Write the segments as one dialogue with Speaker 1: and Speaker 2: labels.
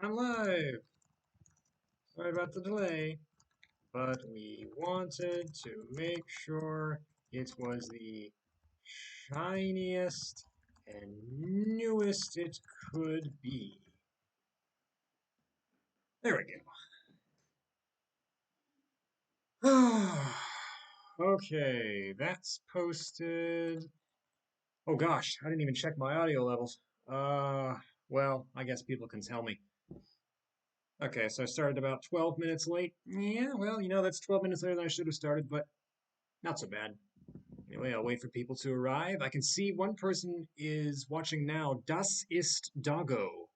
Speaker 1: I'm live. Sorry about the delay, but we wanted to make sure it was the shiniest and newest it could be. There we go. Okay, that's posted. Oh gosh, I didn't even check my audio levels. Well, I guess people can tell me. Okay, so I started about 12 minutes late. Yeah, well, that's 12 minutes later than I should have started, but not so bad. Anyway, I'll wait for people to arrive. I can see one person is watching now. Das ist Dago.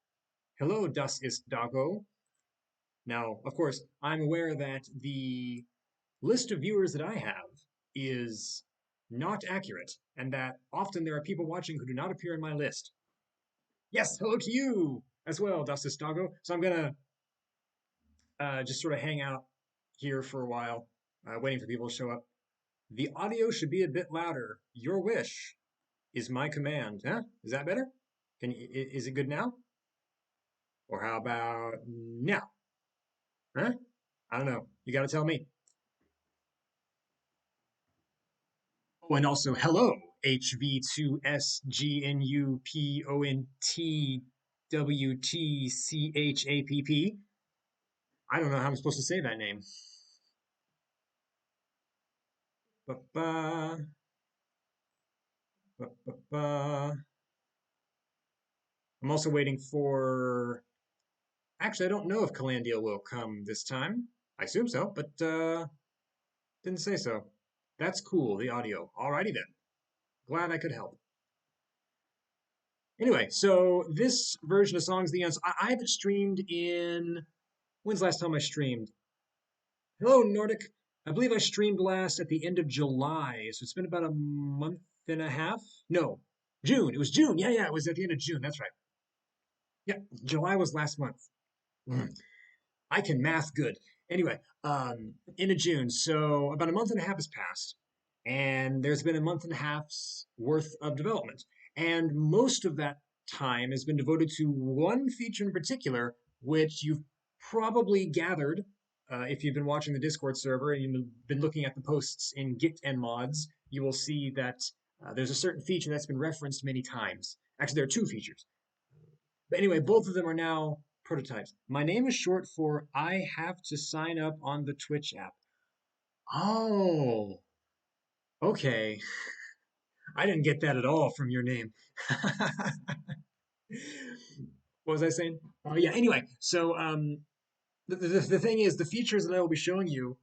Speaker 1: Hello, Das ist Dago. Now, of course, I'm aware that the list of viewers that I have is not accurate, and that often there are people watching who do not appear in my list. Yes, hello to you as well, Das ist Dago. So I'm gonna just sort of hang out here for a while, waiting for people to show up. The audio should be a bit louder. Your wish is my command. Huh? Is that better? Is it good now? Or how about now? Huh? I don't know. You got to tell me. Oh, and also hello, HV2SGNUPONTWTCHAPP. I don't know how I'm supposed to say that name. Ba-ba, ba-ba-ba. I'm also waiting for. Actually, I don't know if Calandia will come this time. I assume so, but didn't say so. That's cool, the audio. Alrighty then. Glad I could help. Anyway, so this version of Songs of the Eons, I haven't streamed in. When's the last time I streamed? Hello, Nordic. I believe I streamed last at the end of July, so it's been about a month and a half. No, June. It was June. Yeah, it was at the end of June. That's right. Yeah, July was last month. I can math good. Anyway, end of June. So about a month and a half has passed, and there's been a month and a half's worth of development. And most of that time has been devoted to one feature in particular, which you've probably gathered if you've been watching the Discord server and you've been looking at the posts in Git and mods. You will see that there's a certain feature that's been referenced many times. Actually, there are two features. But anyway, both of them are now prototypes. My name is short for I have to sign up on the Twitch app. Oh, okay. I didn't get that at all from your name. What was I saying? Oh, yeah. Anyway, so the thing is, the features that I will be showing you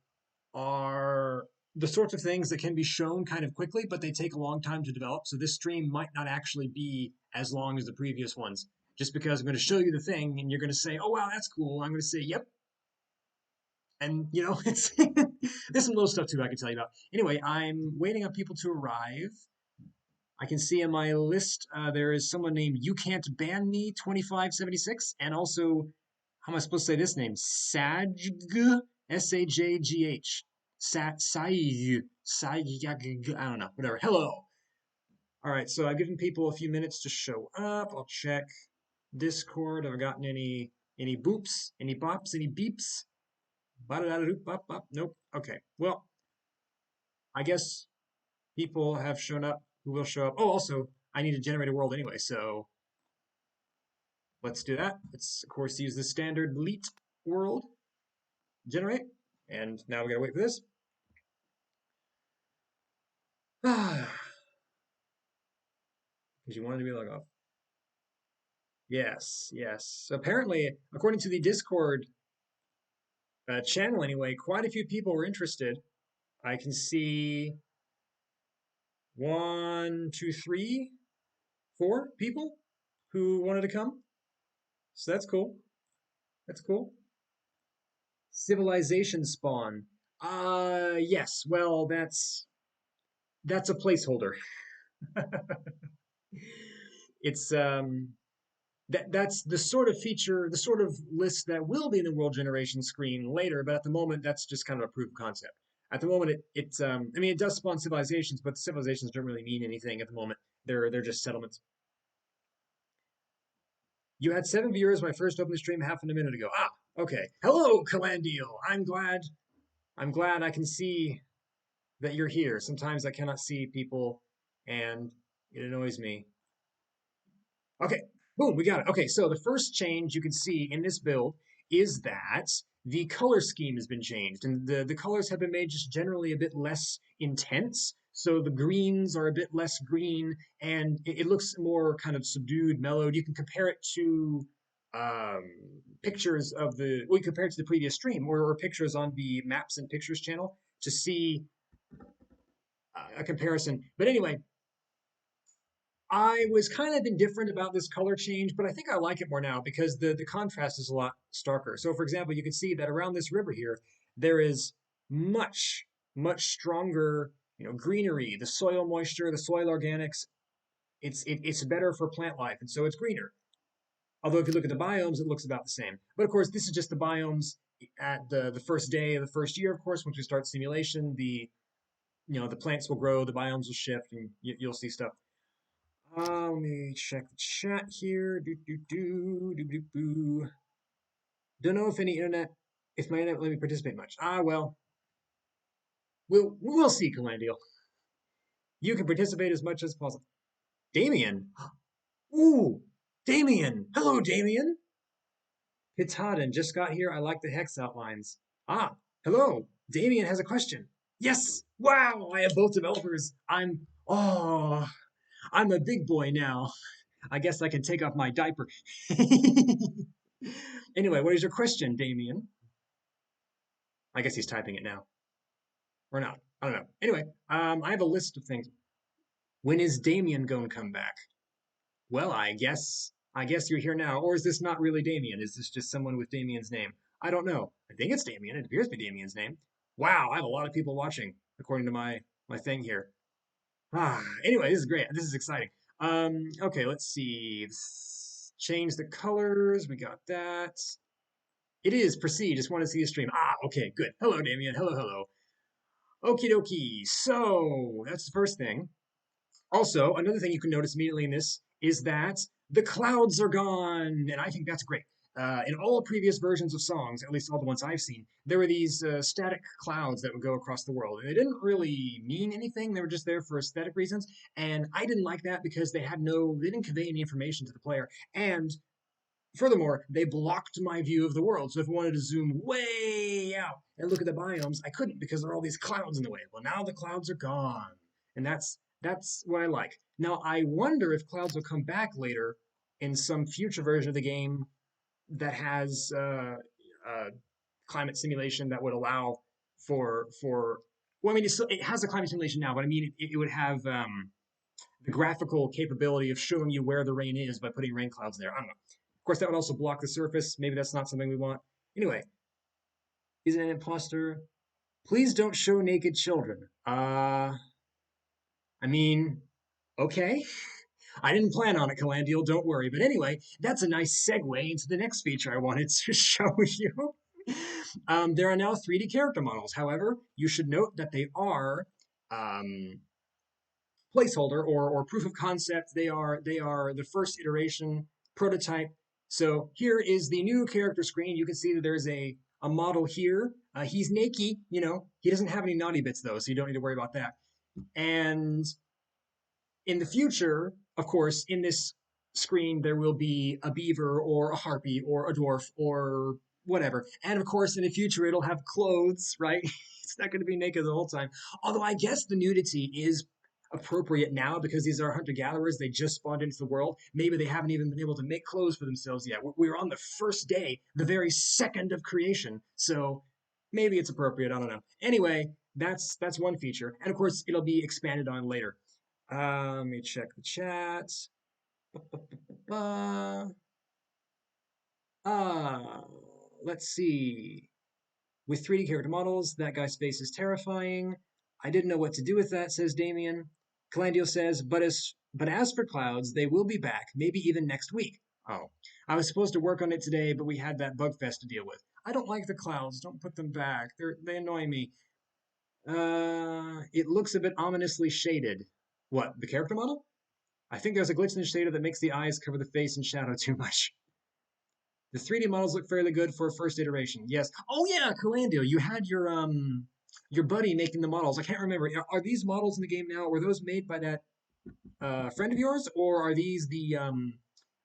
Speaker 1: are the sorts of things that can be shown kind of quickly, but they take a long time to develop. So this stream might not actually be as long as the previous ones, just because I'm going to show you the thing and you're going to say, "Oh wow, that's cool." I'm going to say, "Yep." And it's there's some little stuff too I can tell you about. Anyway, I'm waiting on people to arrive. I can see in my list there is someone named You Can't Ban Me 2576, and also how am I supposed to say this name? Sajg, Sajgh. I don't know, whatever. Hello. All right, so I've given people a few minutes to show up. I'll check Discord. Have I gotten any boops, any bops, any beeps? Nope. Okay. Well, I guess people have shown up who will show up. Oh, also, I need to generate a world anyway, so let's do that. Let's, of course, use the standard leet world generate. And now we gotta wait for this. Because you wanted to be log off. Yes. Apparently, according to the Discord channel anyway, quite a few people were interested. I can see one, two, three, four people who wanted to come. So that's cool. That's cool. Civilization spawn. Yes. Well, that's a placeholder. It's that's the sort of feature, the sort of list that will be in the world generation screen later, but at the moment that's just kind of a proof of concept. At the moment it's I mean it does spawn civilizations, but civilizations don't really mean anything at the moment. They're just settlements. You had 7 viewers when I first opened the stream half a minute ago. Ah, okay. Hello, Calandiel. I'm glad I can see that you're here. Sometimes I cannot see people and it annoys me. Okay, boom, we got it. Okay, so the first change you can see in this build is that the color scheme has been changed, and the colors have been made just generally a bit less intense. So the greens are a bit less green, and it looks more kind of subdued, mellowed. You can compare it to um, pictures of the, we compare it to the previous stream, or pictures on the Maps and Pictures channel to see a comparison. But anyway, I was kind of indifferent about this color change, but I think I like it more now because the contrast is a lot starker. So, for example, you can see that around this river here, there is much, much stronger, greenery, the soil moisture, the soil organics. It's better for plant life, and so it's greener. Although if you look at the biomes, it looks about the same. But of course, this is just the biomes at the first day of the first year. Of course, once we start simulation, the plants will grow, the biomes will shift, and you'll see stuff. Let me check the chat here. Do. Don't know if my internet will let me participate much. Well, we'll see, Calandial. You can participate as much as possible. Damien. Ooh, Damien. Hello, Damien. Kitaden just got here. I like the hex outlines. Hello. Damien has a question. Yes. Wow. I have both developers. I'm a big boy now. I guess I can take off my diaper. Anyway, what is your question, Damien? I guess he's typing it now. Or not. I don't know. Anyway, I have a list of things. When is Damien going to come back? Well, I guess you're here now. Or is this not really Damien? Is this just someone with Damien's name? I don't know. I think it's Damien. It appears to be Damien's name. Wow, I have a lot of people watching, according to my thing here. Anyway, this is great. This is exciting. Okay, let's see. Change the colors. We got that. It is proceed. Just want to see the stream. Okay, good. Hello, Damien. Hello, hello. Okie dokie. So that's the first thing. Also, another thing you can notice immediately in this is that the clouds are gone, and I think that's great. In all previous versions of songs, at least all the ones I've seen, there were these static clouds that would go across the world, and they didn't really mean anything. They were just there for aesthetic reasons, and I didn't like that because they didn't convey any information to the player, and furthermore, they blocked my view of the world. So if I wanted to zoom way out and look at the biomes, I couldn't because there are all these clouds in the way. Well, now the clouds are gone, and that's what I like. Now I wonder if clouds will come back later in some future version of the game that has climate simulation that would allow for. Well, I mean, it has a climate simulation now, but I mean, it would have the graphical capability of showing you where the rain is by putting rain clouds there. I don't know. Of course, that would also block the surface. Maybe that's not something we want. Anyway, is it an imposter? Please don't show naked children. I mean, okay. I didn't plan on it, Calandial, don't worry. But anyway, that's a nice segue into the next feature I wanted to show you. There are now 3D character models. However, you should note that they are um, placeholder or proof of concept. They are the first iteration prototype. So here is the new character screen. You can see that there's a model here. He's naked, he doesn't have any naughty bits though, so you don't need to worry about that. And in the future, of course, in this screen, there will be a beaver or a harpy or a dwarf or whatever. And of course, in the future, it'll have clothes, right? It's not going to be naked the whole time. Although I guess the nudity is appropriate now because these are hunter gatherers. They just spawned into the world. Maybe they haven't even been able to make clothes for themselves yet. We're on the first day, the very second of creation. So maybe it's appropriate. I don't know. Anyway, that's one feature. And of course, it'll be expanded on later. Let me check the chat. Ah, let's see. With 3D character models, that guy's face is terrifying. I didn't know what to do with that, says Damien. Calandio says, but as for clouds, they will be back, maybe even next week. Oh, I was supposed to work on it today, but we had that bug fest to deal with. I don't like the clouds. Don't put them back. They annoy me. It looks a bit ominously shaded. What, the character model? I think there's a glitch in the shader that makes the eyes cover the face in shadow too much. The 3D models look fairly good for a first iteration. Yes. Oh yeah, Calandio, you had your buddy making the models. I can't remember. Are these models in the game now? Were those made by that friend of yours, or are these the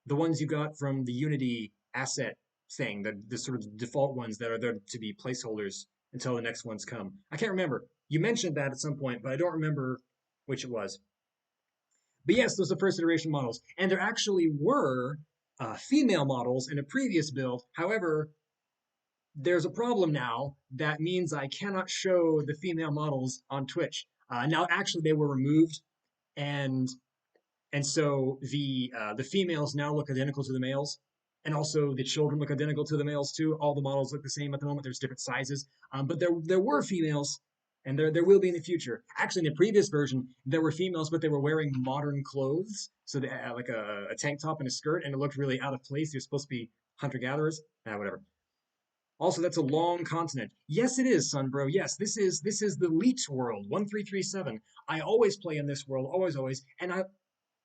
Speaker 1: ones you got from the Unity asset thing, the sort of default ones that are there to be placeholders until the next ones come? I can't remember. You mentioned that at some point, but I don't remember which it was. But yes, those are first iteration models, and there actually were female models in a previous build. However, there's a problem now that means I cannot show the female models on Twitch. Now, actually, they were removed, and so the females now look identical to the males, and also the children look identical to the males too. All the models look the same at the moment. There's different sizes, but there were females, and there will be in the future. Actually, in the previous version, there were females, but they were wearing modern clothes, so they had like a tank top and a skirt, and it looked really out of place. They're supposed to be hunter gatherers. Whatever. Also, that's a long continent. Yes, it is, Sunbro. Yes, this is the Leet world, 1337. I always play in this world, always, always. And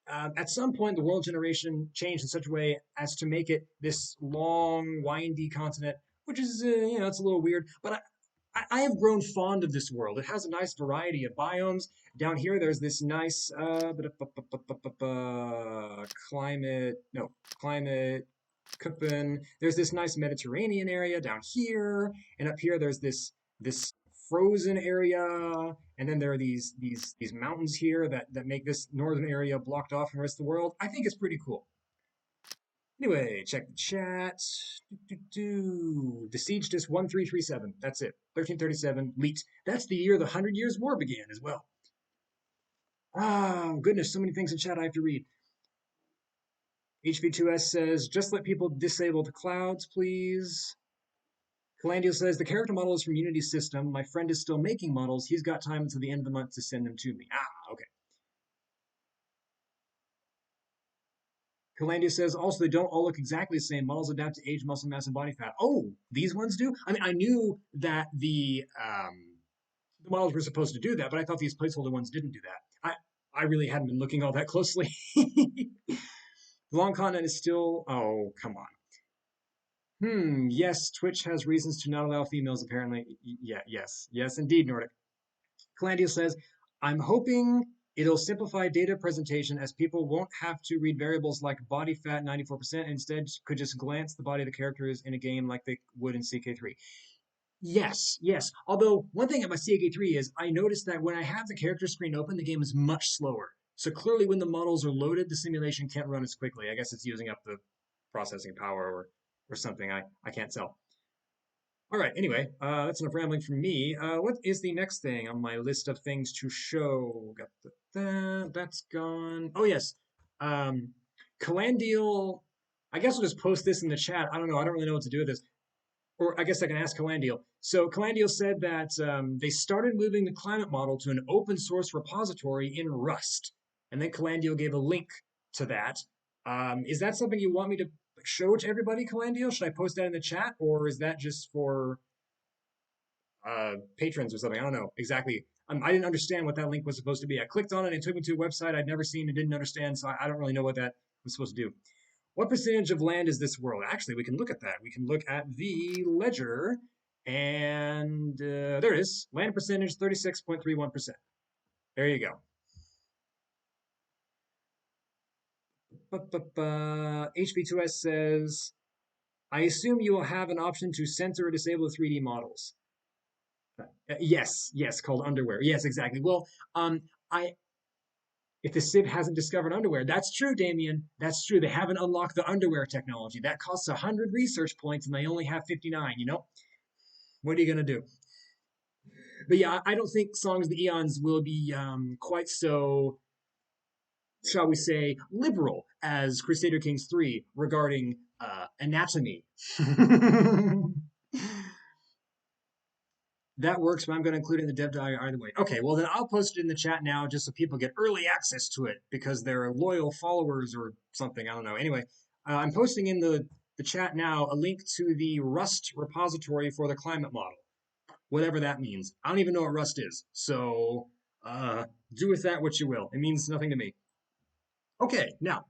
Speaker 1: at some point, the world generation changed in such a way as to make it this long, windy continent, which is, it's a little weird. But I have grown fond of this world. It has a nice variety of biomes. Down here, there's this nice climate, no, climate Köppen. There's this nice Mediterranean area down here, and up here there's this frozen area, and then there are these mountains here that make this northern area blocked off from the rest of the world. I think it's pretty cool. Anyway, check the chat. The siege just 1337. That's it. 1337. Leet. That's the year the Hundred Years' War began as well. Oh, goodness, so many things in chat I have to read. HV2S says, just let people disable the clouds, please. Calandio says, the character model is from Unity system. My friend is still making models. He's got time until the end of the month to send them to me. Okay. Calandia says, also, they don't all look exactly the same. Models adapt to age, muscle mass, and body fat. Oh, these ones do? I mean, I knew that the models were supposed to do that, but I thought these placeholder ones didn't do that. I really hadn't been looking all that closely. The long continent is still... Oh, come on. Yes, Twitch has reasons to not allow females, apparently. Yeah, yes. Yes, indeed, Nordic. Calandia says, I'm hoping it'll simplify data presentation as people won't have to read variables like body fat 94%, instead could just glance the body of the characters in a game like they would in CK3. Yes, yes. Although, one thing about CK3 is I noticed that when I have the character screen open, the game is much slower. So clearly when the models are loaded, the simulation can't run as quickly. I guess it's using up the processing power or something. I can't tell. All right, anyway, that's enough rambling from me. What is the next thing on my list of things to show? Got that's gone. Oh, yes. Calandial, I guess we'll just post this in the chat. I don't know. I don't really know what to do with this. Or I guess I can ask Calandial. So Calandial said that they started moving the climate model to an open source repository in Rust. And then Calandial gave a link to that. Is that something you want me to show to everybody, Calandial? Should I post that in the chat? Or is that just for patrons or something? I don't know exactly. I didn't understand what that link was supposed to be. I clicked on it and it took me to a website I'd never seen and didn't understand, so I don't really know what that was supposed to do. What percentage of land is this world? Actually, we can look at that. We can look at the ledger, and there it is. Land percentage, 36.31%. There you go. HB2S says, I assume you will have an option to censor or disable 3D models. Yes, called underwear. Yes, exactly. Well, if the Civ hasn't discovered underwear, that's true, Damien. That's true. They haven't unlocked the underwear technology. That costs 100 research points, and they only have 59. What are you gonna do? But yeah, I don't think Songs of the Eons will be quite so, shall we say, liberal as Crusader Kings 3 regarding anatomy. That works, but I'm going to include it in the dev diary either way. Okay, well then I'll post it in the chat now just so people get early access to it because they're loyal followers or something. I don't know. Anyway, I'm posting in the chat now a link to the Rust repository for the climate model, whatever that means. I don't even know what Rust is, so do with that what you will. It means nothing to me. Okay, now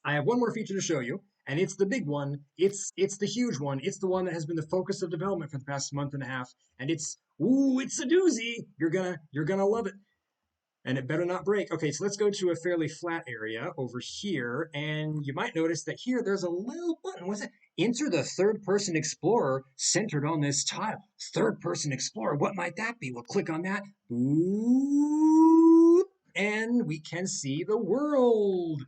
Speaker 1: I have one more feature to show you, and it's the big one. It's the huge one. It's the one that has been the focus of development for the past month and a half, and it's a doozy. You're gonna love it. And it better not break. Okay, so let's go to a fairly flat area over here, and you might notice that here there's a little button. What's it? Enter the third person explorer centered on this tile. Third person explorer, what might that be? We'll click on that. Boop, and we can see the world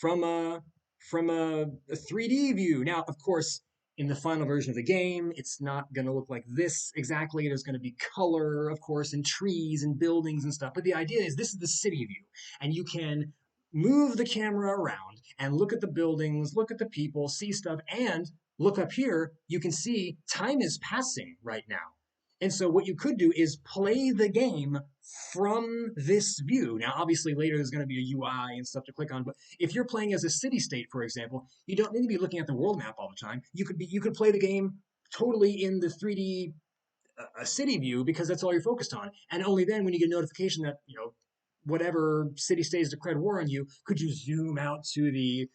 Speaker 1: from a 3D view. Now, of course, in the final version of the game, it's not going to look like this exactly. There's going to be color, of course, and trees and buildings and stuff. But the idea is this is the city view, and you can move the camera around and look at the buildings, look at the people, see stuff, and look up here. You can see time is passing right now. And so what you could do is play the game from this view. Now, obviously, later there's going to be a UI and stuff to click on, but if you're playing as a city state, for example, you don't need to be looking at the world map all the time. You could play the game totally in the 3D city view because that's all you're focused on. And only then, when you get a notification that whatever city states declared war on you, could you zoom out to the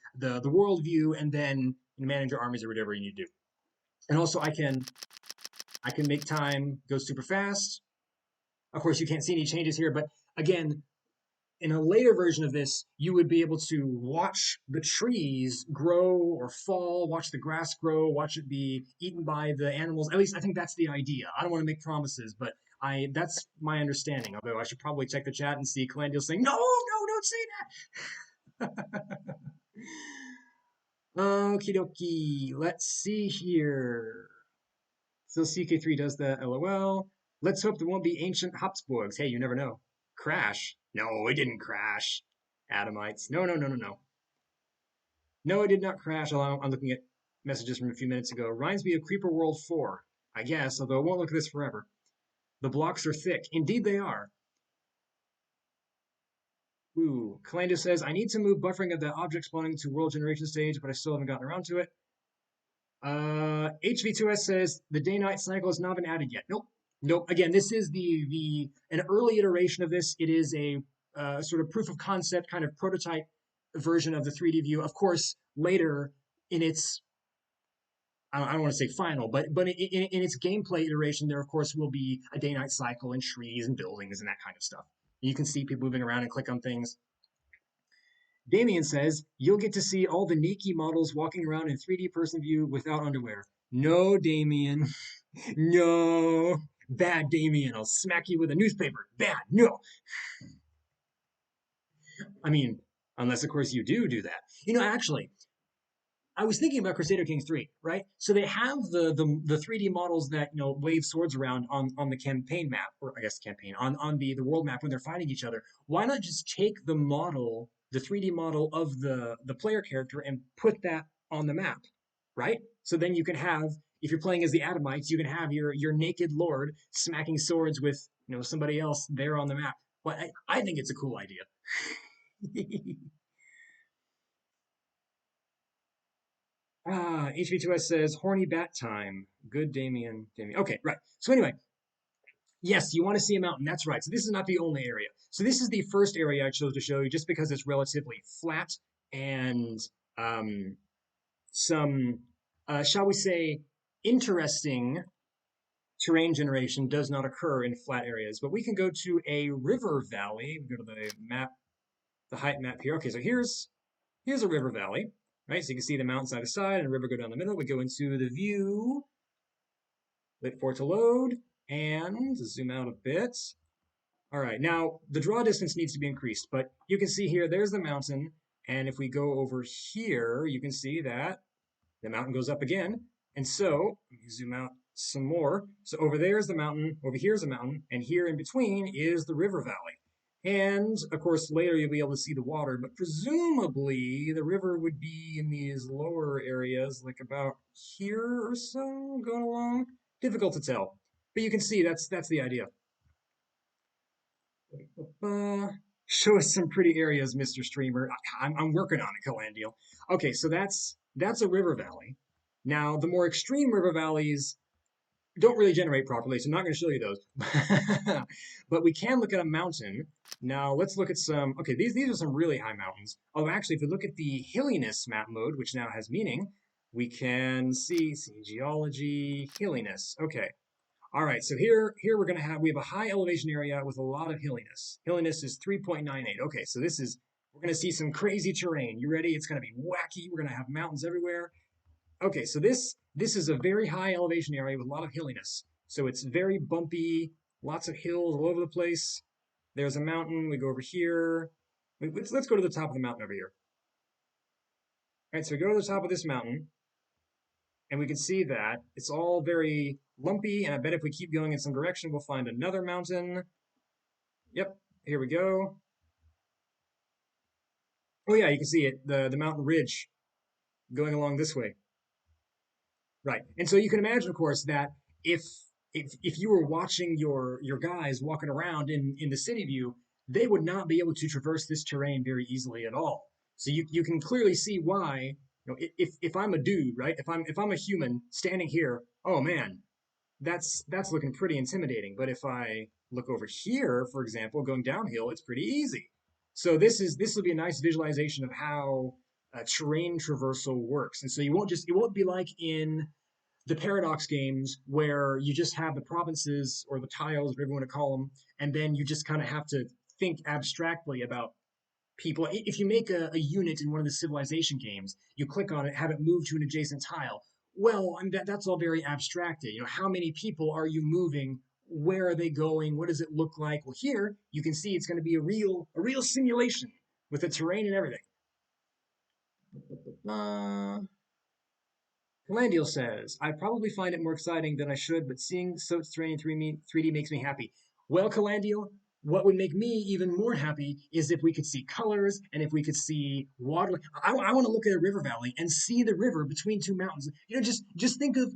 Speaker 1: world view and then manage your armies or whatever you need to do. And also, I can make time go super fast. Of course, you can't see any changes here, but again, in a later version of this, you would be able to watch the trees grow or fall, watch the grass grow, watch it be eaten by the animals. At least I think that's the idea. I don't want to make promises, but that's my understanding. Although I should probably check the chat and see Calandiel saying, no, don't say that. Okie dokie. Let's see here. Still CK3 does that, lol. Let's hope there won't be ancient Habsburgs. Hey, you never know. Crash? No, it didn't crash. Adamites. No, no, no, no, no. No, it did not crash. I'm looking at messages from a few minutes ago. Reminds me of Creeper World 4, I guess, although I won't look at this forever. The blocks are thick. Indeed they are. Ooh, Kalando says, I need to move buffering of the object spawning to world generation stage, but I still haven't gotten around to it. HV2S says the day-night cycle has not been added yet. Nope. Nope. Again, this is an early iteration of this. It is a sort of proof of concept kind of prototype version of the 3D view. Of course, later in its I don't want to say final, but in its gameplay iteration, there of course will be a day-night cycle and trees and buildings and that kind of stuff. You can see people moving around and click on things. Damien says, you'll get to see all the Nikki models walking around in 3D person view without underwear. No, Damien. No. Bad, Damien. I'll smack you with a newspaper. Bad. No. I mean, unless, of course, you do that. Actually, I was thinking about Crusader Kings 3, right? So they have the 3D models that wave swords around on the campaign map, or I guess campaign on the world map when they're fighting each other. Why not just take the 3D model of the player character and put that on the map, right? So then you can have, if you're playing as the Adamites, you can have your naked lord smacking swords with somebody else there on the map. Well, I think it's a cool idea. HV2S says, horny bat time. Good, Damien. Okay, right. So anyway, yes, you want to see a mountain. That's right. So this is not the only area. So this is the first area I chose to show you just because it's relatively flat and some, shall we say, interesting terrain generation does not occur in flat areas. But we can go to a river valley. We go to the map, the height map here. Okay, so here's a river valley. Right, so you can see the mountain side to side and the river go down the middle. We go into the view, wait for it to load, and zoom out a bit. All right, now the draw distance needs to be increased, but you can see here, there's the mountain, and if we go over here, you can see that the mountain goes up again. And so, let me zoom out some more. So over there is the mountain, over here is the mountain, and here in between is the river valley. And, of course, later you'll be able to see the water, but presumably the river would be in these lower areas, like about here or so, going along. Difficult to tell. But you can see that's the idea. Show us some pretty areas, Mr. Streamer. I'm working on it, Calandiel. Okay, so that's a river valley. Now, the more extreme river valleys, don't really generate properly, so I'm not going to show you those. But we can look at a mountain. Now let's look at some. Okay, these are some really high mountains. Oh, actually, if we look at the hilliness map mode, which now has meaning, we can see geology hilliness. Okay, all right. So here we have a high elevation area with a lot of hilliness. Hilliness is 3.98. Okay, so we're going to see some crazy terrain. You ready? It's going to be wacky. We're going to have mountains everywhere. Okay, so this is a very high elevation area with a lot of hilliness. So it's very bumpy, lots of hills all over the place. There's a mountain. We go over here. Let's go to the top of the mountain over here. All right, so we go to the top of this mountain, and we can see that it's all very lumpy. And I bet if we keep going in some direction, we'll find another mountain. Yep, here we go. Oh yeah, you can see it, the mountain ridge going along this way. Right. And so you can imagine, of course, that if if you were watching your guys walking around in the city view, they would not be able to traverse this terrain very easily at all. So you can clearly see why, if I'm a dude, right? If I'm a human standing here, oh man, that's looking pretty intimidating. But if I look over here, for example, going downhill, it's pretty easy. So this will be a nice visualization of how terrain traversal works. And so it won't be like in the paradox games where you just have the provinces or the tiles, whatever you want to call them, and then you just kind of have to think abstractly about people. If you make a unit in one of the civilization games, you click on it, have it move to an adjacent tile. Well, I mean, that's all very abstracted. How many people are you moving? Where are they going? What does it look like? Well, here you can see it's going to be a real simulation with the terrain and everything. Calandiel says, I probably find it more exciting than I should, but seeing Soap's terrain in 3D makes me happy. Well, Calandiel, what would make me even more happy is if we could see colors and if we could see water. I want to look at a river valley and see the river between two mountains. Just think of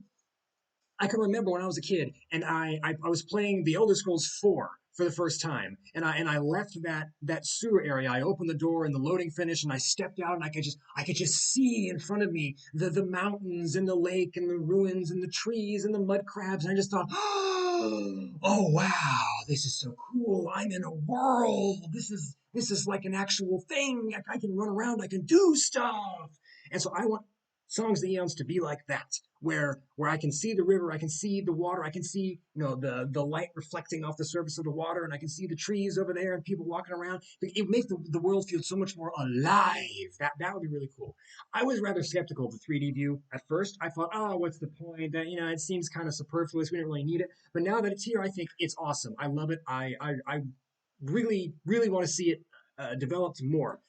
Speaker 1: I can remember when I was a kid and I was playing The Elder Scrolls 4 for the first time, and I left that sewer area. I opened the door and the loading finished, and I stepped out, and I could just see in front of me the mountains and the lake and the ruins and the trees and the mud crabs, and I just thought, oh wow, this is so cool. I'm in a world. This is like an actual thing. I can run around. I can do stuff. And so I want Songs of the Eons to be like that, where I can see the river, I can see the water, I can see the light reflecting off the surface of the water, and I can see the trees over there and people walking around. It makes the world feel so much more alive. That would be really cool. I was rather skeptical of the 3D view at first. I thought, oh, what's the point? That it seems kind of superfluous. We don't really need it. But now that it's here, I think it's awesome. I love it. I really really want to see it developed more.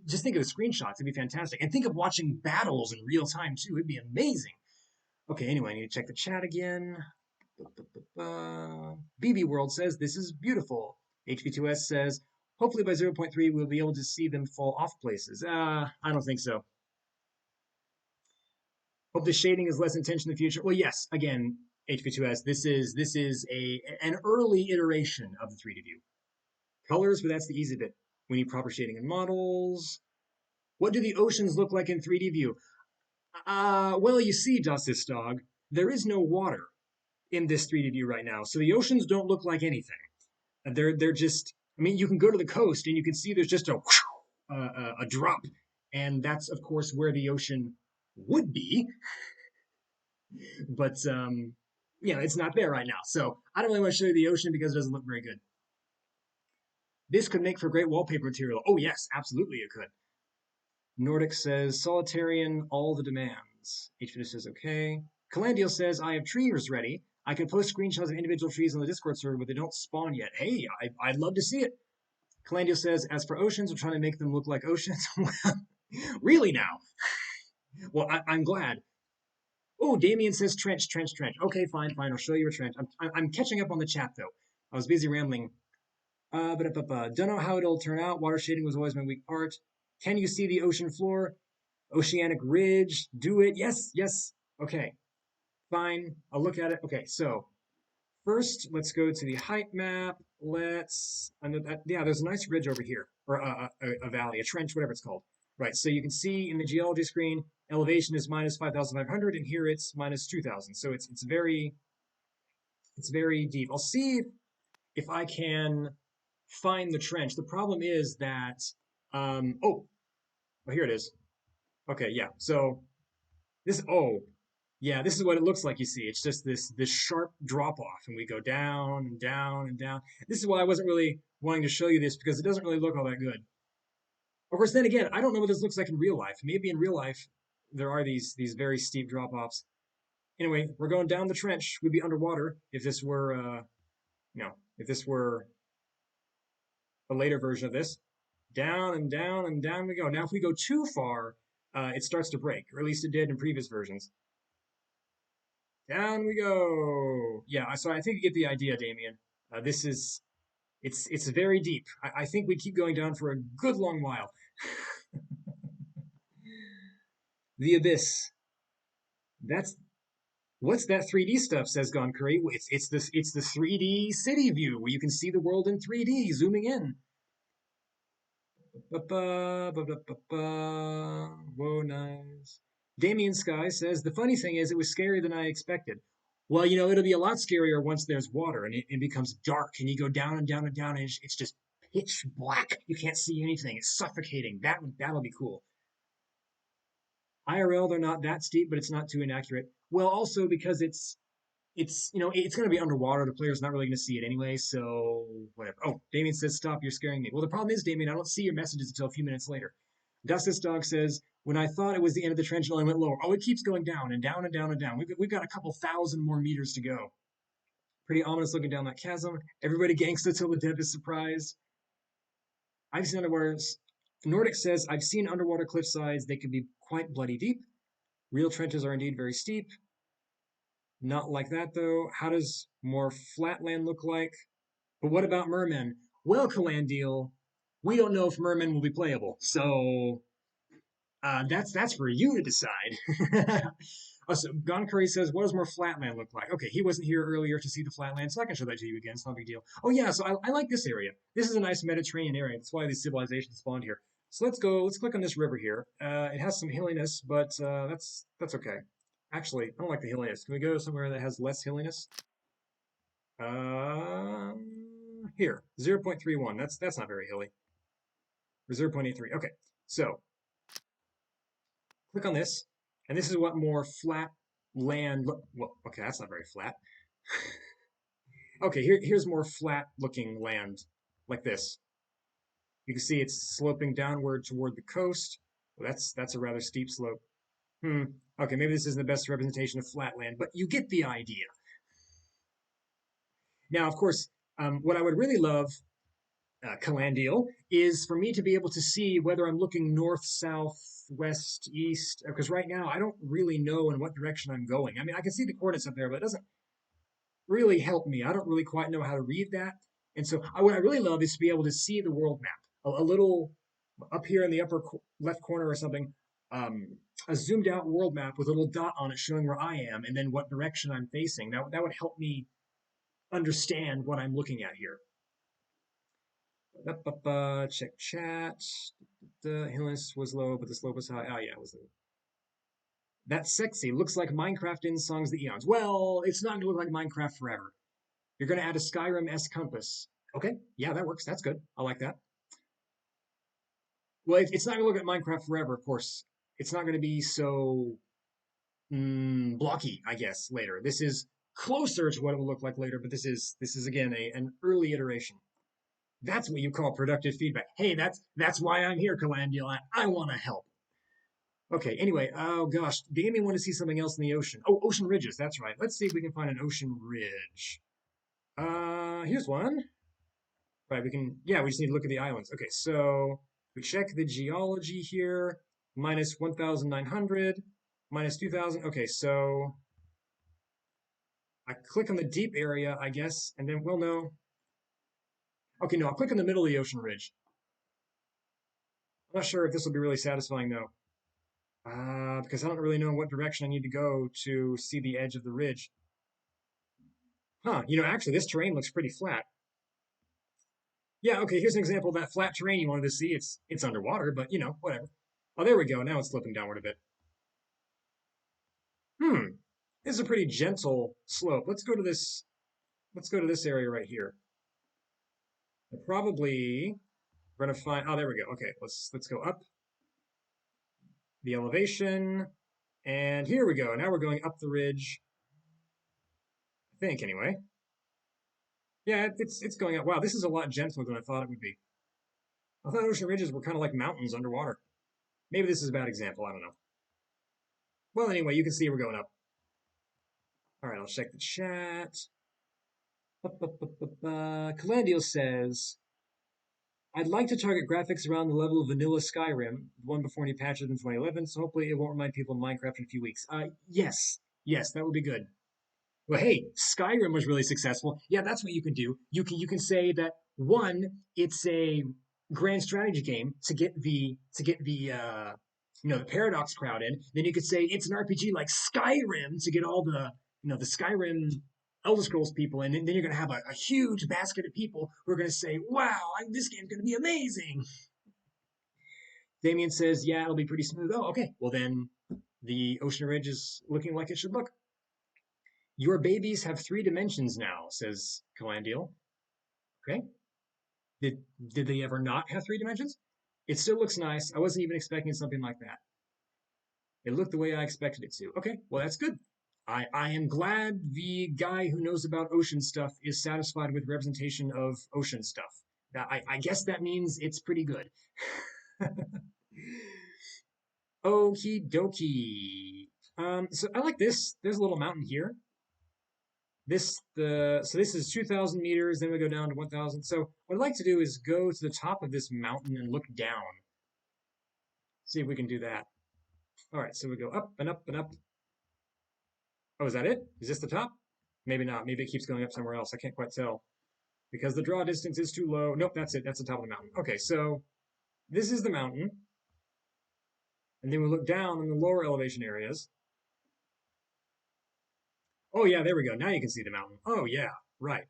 Speaker 1: Just think of the screenshots; it'd be fantastic, and think of watching battles in real time too. It'd be amazing. Okay, anyway, I need to check the chat again. BB World says this is beautiful. HB2S says hopefully by 0.3 we'll be able to see them fall off places. I don't think so. Hope the shading is less intense in the future. Well, yes. Again, HB2S, this is an early iteration of the 3D view. Colors, but that's the easy bit. We need proper shading in models. What do the oceans look like in 3D view? Well, you see, Justice Dog, there is no water in this 3D view right now, so the oceans don't look like anything. They're just. I mean, you can go to the coast and you can see there's just a drop, and that's of course where the ocean would be, but it's not there right now. So I don't really want to show you the ocean because it doesn't look very good. This could make for great wallpaper material. Oh yes, absolutely it could. Nordic says, Solitarian, all the demands. HPD says, okay. Calandiel says, I have trees ready. I can post screenshots of individual trees on the Discord server, but they don't spawn yet. Hey, I'd love to see it. Calandiel says, as for oceans, we're trying to make them look like oceans. Really now? Well, I'm glad. Oh, Damien says trench, trench, trench. Okay, fine. I'll show you a trench. I'm catching up on the chat, though. I was busy rambling. Don't know how it'll turn out. Water shading was always my weak part. Can you see the ocean floor? Oceanic ridge. Do it. Yes. Okay. Fine. I'll look at it. Okay, so first, let's go to the height map. There's a nice ridge over here, or a valley, a trench, whatever it's called. Right, so you can see in the geology screen, elevation is minus 5,500, and here it's minus 2,000. So it's very It's very deep. I'll see if I can find the trench. The problem is that, oh, here it is. Okay, yeah. So yeah, this is what it looks like. You see, it's just this sharp drop off, and we go down and down and down. This is why I wasn't really wanting to show you this because it doesn't really look all that good. Of course, then again, I don't know what this looks like in real life. Maybe in real life there are these very steep drop offs. Anyway, we're going down the trench. We'd be underwater if this were if this were a later version of this. Down and down and down we go. Now, if we go too far, it starts to break, or at least it did in previous versions. Down we go. Yeah, so I think you get the idea, Damien. This is it's very deep. I think we keep going down for a good long while. The abyss. That's what's that 3D stuff? Says Gone Curry. It's the 3D city view where you can see the world in 3D zooming in. Whoa, nice. Damien Sky says the funny thing is it was scarier than I expected. Well, it'll be a lot scarier once there's water and it becomes dark and you go down and down and down and it's just pitch black. You can't see anything. It's suffocating. That'll be cool. IRL, they're not that steep, but it's not too inaccurate. Well, also because it's going to be underwater. The player's not really going to see it anyway, so whatever. Oh, Damien says, stop, you're scaring me. Well, the problem is, Damien, I don't see your messages until a few minutes later. Dustus Dog says, when I thought it was the end of the trench, it only went lower. Oh, it keeps going down and down and down and down. We've got a couple thousand more meters to go. Pretty ominous looking down that chasm. Everybody gangsta till the dev is surprised. I've seen underwater. Nordic says, I've seen underwater cliff sides. They can be quite bloody deep. Real trenches are indeed very steep. Not like that, though. How does more flatland look like? But what about mermen? Well, Calandiel, we don't know if mermen will be playable, so that's for you to decide. So Gon Curry says, "What does more flatland look like?" Okay, he wasn't here earlier to see the flatland, so I can show that to you again. It's not a big deal. Oh yeah, so I like this area. This is a nice Mediterranean area. That's why these civilizations spawned here. So let's go. Let's click on this river here. It has some hilliness, but that's okay. Actually, I don't like the hilliness. Can we go somewhere that has less hilliness? Here, 0.31. That's not very hilly. Or 0.83. Okay, so click on this, and this is what more flat land. Well, okay, that's not very flat. Okay, here's more flat looking land, like this. You can see it's sloping downward toward the coast. Well, that's a rather steep slope. Hmm. Okay, maybe this isn't the best representation of flat land, but you get the idea. Now, of course, what I would really love, Calandial, is for me to be able to see whether I'm looking north, south, west, east, because right now I don't really know in what direction I'm going. I mean, I can see the coordinates up there, but it doesn't really help me. I don't really quite know how to read that. And so, what I really love is to be able to see the world map, a little up here in the upper left corner or something, a zoomed out world map with a little dot on it showing where I am and then what direction I'm facing. That would help me understand what I'm looking at here. Check chat. The hilliness was low, but the slope was high. Oh yeah, it was low. That's sexy. Looks like Minecraft in songs the Eons. Well, it's not going to look like Minecraft forever. You're going to add a Skyrim-esque compass. Okay, yeah, that works. That's good. I like that. Well, it's not going to look at Minecraft forever, of course. It's not going to be so blocky, I guess, later. This is closer to what it will look like later, but this is again an early iteration. That's what you call productive feedback. Hey, that's why I'm here, Calandial. I want to help. Okay, anyway, oh gosh, Damien want to see something else in the ocean. Oh, ocean ridges, that's right. Let's see if we can find an ocean ridge. Here's one. Right, we just need to look at the islands. Okay, so we check the geology here. Minus 1,900, minus 2,000. Okay, so I click on the deep area, I guess, and then we'll know. Okay, no, I'll click in the middle of the ocean ridge. I'm not sure if this will be really satisfying though. Because I don't really know in what direction I need to go to see the edge of the ridge. Huh, actually this terrain looks pretty flat. Yeah, okay, here's an example of that flat terrain you wanted to see. It's underwater, but whatever. Oh, there we go. Now it's slipping downward a bit. Hmm. This is a pretty gentle slope. Let's go to this. let's go to this area right here. Probably we're gonna find. Oh, there we go. Okay, let's go up the elevation, and here we go. Now we're going up the ridge. I think anyway. Yeah, it's going up. Wow, this is a lot gentler than I thought it would be. I thought ocean ridges were kind of like mountains underwater. Maybe this is a bad example. I don't know. Well, anyway, you can see we're going up. All right, I'll check the chat. Calandiel says, I'd like to target graphics around the level of vanilla Skyrim, the one before any patches in 2011, so hopefully it won't remind people of Minecraft in a few weeks. Yes, yes, that would be good. Well, hey, Skyrim was really successful. Yeah, that's what you can do. You can say that one, it's a grand strategy game to get the the paradox crowd in. Then you could say it's an RPG like Skyrim to get all the Skyrim Elder Scrolls people in, and then you're gonna have a huge basket of people who are gonna say, "Wow, this game's gonna be amazing." Damien says, "Yeah, it'll be pretty smooth." Oh, okay. Well then, the Ocean Ridge is looking like it should look. Your babies have 3 dimensions now, says Calandiel. Okay. Did they ever not have 3 dimensions? It still looks nice. I wasn't even expecting something like that. It looked the way I expected it to. Okay, well that's good. I am glad the guy who knows about ocean stuff is satisfied with representation of ocean stuff. I guess that means it's pretty good. Okie dokie. So I like this. There's a little mountain here. This is 2,000 meters. Then we go down to 1,000. So what I'd like to do is go to the top of this mountain and look down. See if we can do that. All right. So we go up and up and up. Oh, is that it? Is this the top? Maybe not. Maybe it keeps going up somewhere else. I can't quite tell because the draw distance is too low. Nope, that's it. That's the top of the mountain. Okay, so this is the mountain, and then we look down in the lower elevation areas. Oh yeah, there we go. Now you can see the mountain. Oh yeah, right.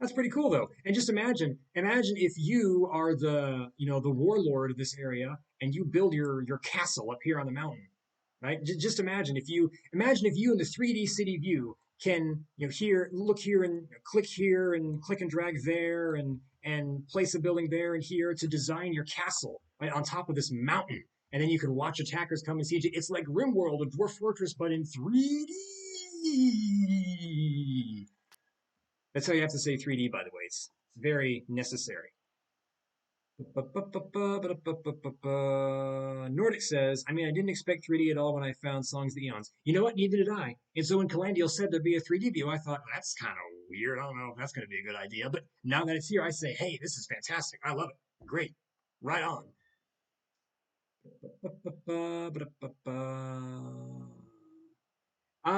Speaker 1: That's pretty cool though. And just imagine if you are the warlord of this area and you build your castle up here on the mountain, right? Just imagine if you in the 3D city view can here look here and click and drag there and place a building there and here to design your castle right on top of this mountain. And then you can watch attackers come and siege it. It's like RimWorld, a Dwarf Fortress, but in 3D. That's how you have to say 3D, by the way. It's very necessary. Nordic says, I mean, I didn't expect 3D at all when I found songs the Eons. You know what? Neither did I. And so when Calandiel said there'd be a 3D view, I thought, that's kind of weird. I don't know if that's going to be a good idea. But now that it's here, I say, hey, this is fantastic. I love it. Great. Right on.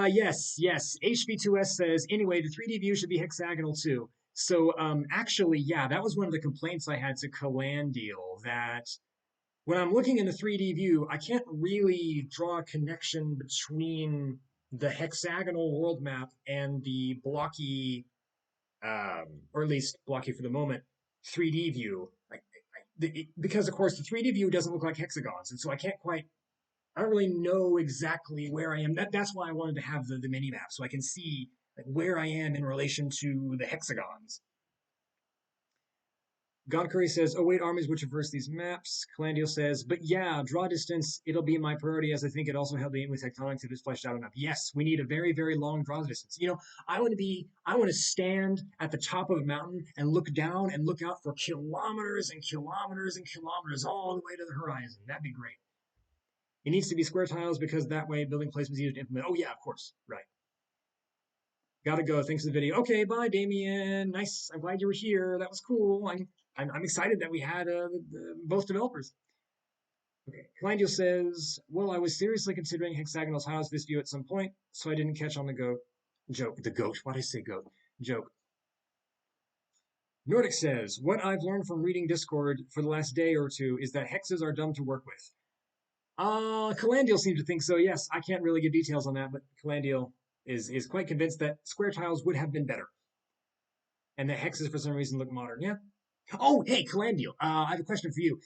Speaker 1: Yes, yes. HV2S says, anyway, the 3D view should be hexagonal too. So, actually, yeah, that was one of the complaints I had to Calandiel that when I'm looking in the 3D view, I can't really draw a connection between the hexagonal world map and the blocky, or at least blocky for the moment, 3D view. Because, of course, the 3D view doesn't look like hexagons, and so I don't really know exactly where I am. That's why I wanted to have the mini map so I can see like where I am in relation to the hexagons. God Curry says, "Oh wait, armies would traverse these maps." Calandiel says, "But yeah, draw distance. It'll be my priority as I think it also helped me with tectonics if it's fleshed out enough. Yes, we need a very very long draw distance. I want to stand at the top of a mountain and look down and look out for kilometers and kilometers and kilometers all the way to the horizon. That'd be great." It needs to be square tiles because that way building placement is easier to implement. Oh yeah, of course, right. Gotta go. Thanks for the video. Okay, bye, Damien. Nice. I'm glad you were here. That was cool. I'm excited that we had both developers. Okay. Kalangel says, "Well, I was seriously considering hexagonal tiles this view at some point, so I didn't catch on the goat joke. The goat. Why did I say goat? Joke." Nordic says, "What I've learned from reading Discord for the last day or two is that hexes are dumb to work with." Calandiel seems to think so. Yes, I can't really give details on that, but Calandiel is quite convinced that square tiles would have been better, and that hexes for some reason look modern. Yeah. Oh, hey, Calandiel. I have a question for you.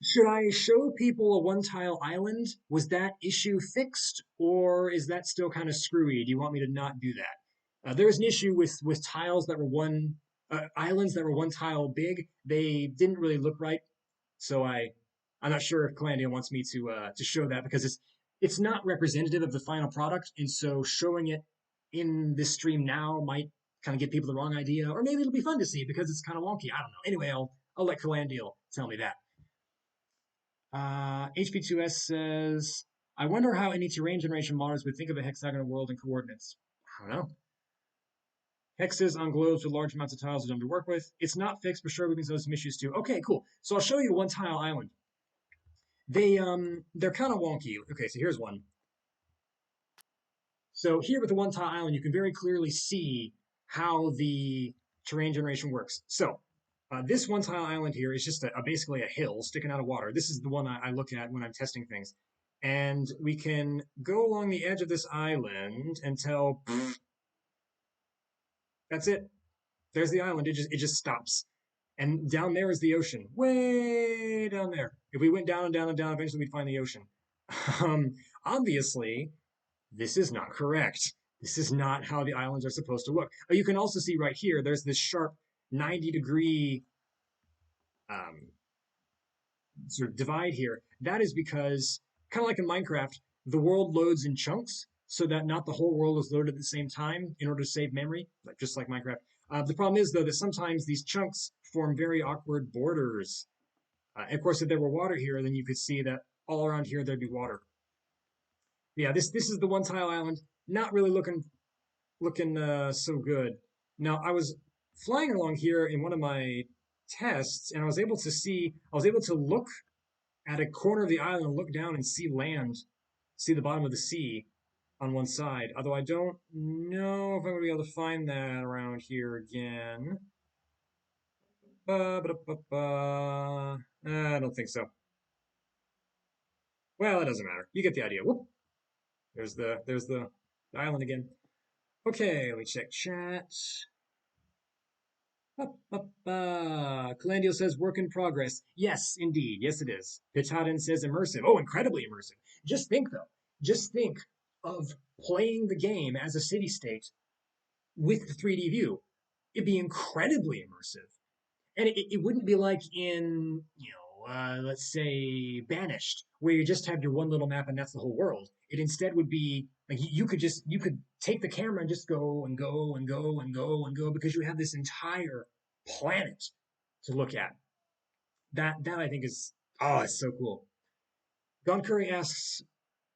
Speaker 1: Should I show people a one-tile island? Was that issue fixed, or is that still kind of screwy? Do you want me to not do that? There was an issue with tiles that were islands that were one tile big. They didn't really look right, so I'm not sure if Calandia wants me to show that because it's not representative of the final product, and so showing it in this stream now might kind of give people the wrong idea, or maybe it'll be fun to see because it's kind of wonky. I don't know. Anyway, I'll let Calandia tell me that. HP2S says, I wonder how any terrain generation modders would think of a hexagonal world and coordinates. I don't know. Hexes on globes with large amounts of tiles are dumb to work with. It's not fixed, but sure we can solve some issues too. Okay, cool. So I'll show you one tile island. They're kind of wonky. Okay, so here's one. So here with the one tile island, you can very clearly see how the terrain generation works. So this one tile island here is just basically a hill sticking out of water. This is the one I look at when I'm testing things. And we can go along the edge of this island until that's it. There's the island. It just stops. And down there is the ocean, way down there. If we went down and down and down, eventually we'd find the ocean. Um, Obviously, this is not correct. This is not how the islands are supposed to look. You can also see right here, there's this sharp 90-degree um, sort of divide here. That is because, kind of like in Minecraft, the world loads in chunks so that not the whole world is loaded at the same time in order to save memory, like just like Minecraft. The problem is, though, that sometimes these chunks form very awkward borders. And of course, if there were water here, then you could see that all around here there'd be water. Yeah, this is the one tile island. Not really looking so good. Now I was flying along here in one of my tests, and I was able to look at a corner of the island and look down and see land, see the bottom of the sea on one side. Although I don't know if I'm gonna be able to find that around here again. I don't think so. Well, it doesn't matter. You get the idea. Whoop. There's the island again. Okay, let me check chat. Calandio says work in progress. Yes, indeed. Yes, it is. Pitadin says immersive. Oh, incredibly immersive. Just think, though. Just think of playing the game as a city state with the 3D view. It'd be incredibly immersive. And it wouldn't be like in, let's say Banished, where you just have your one little map and that's the whole world. It instead would be like you could take the camera and just go and go and go and go and go because you have this entire planet to look at. That I think is it's so cool. Don Curry asks,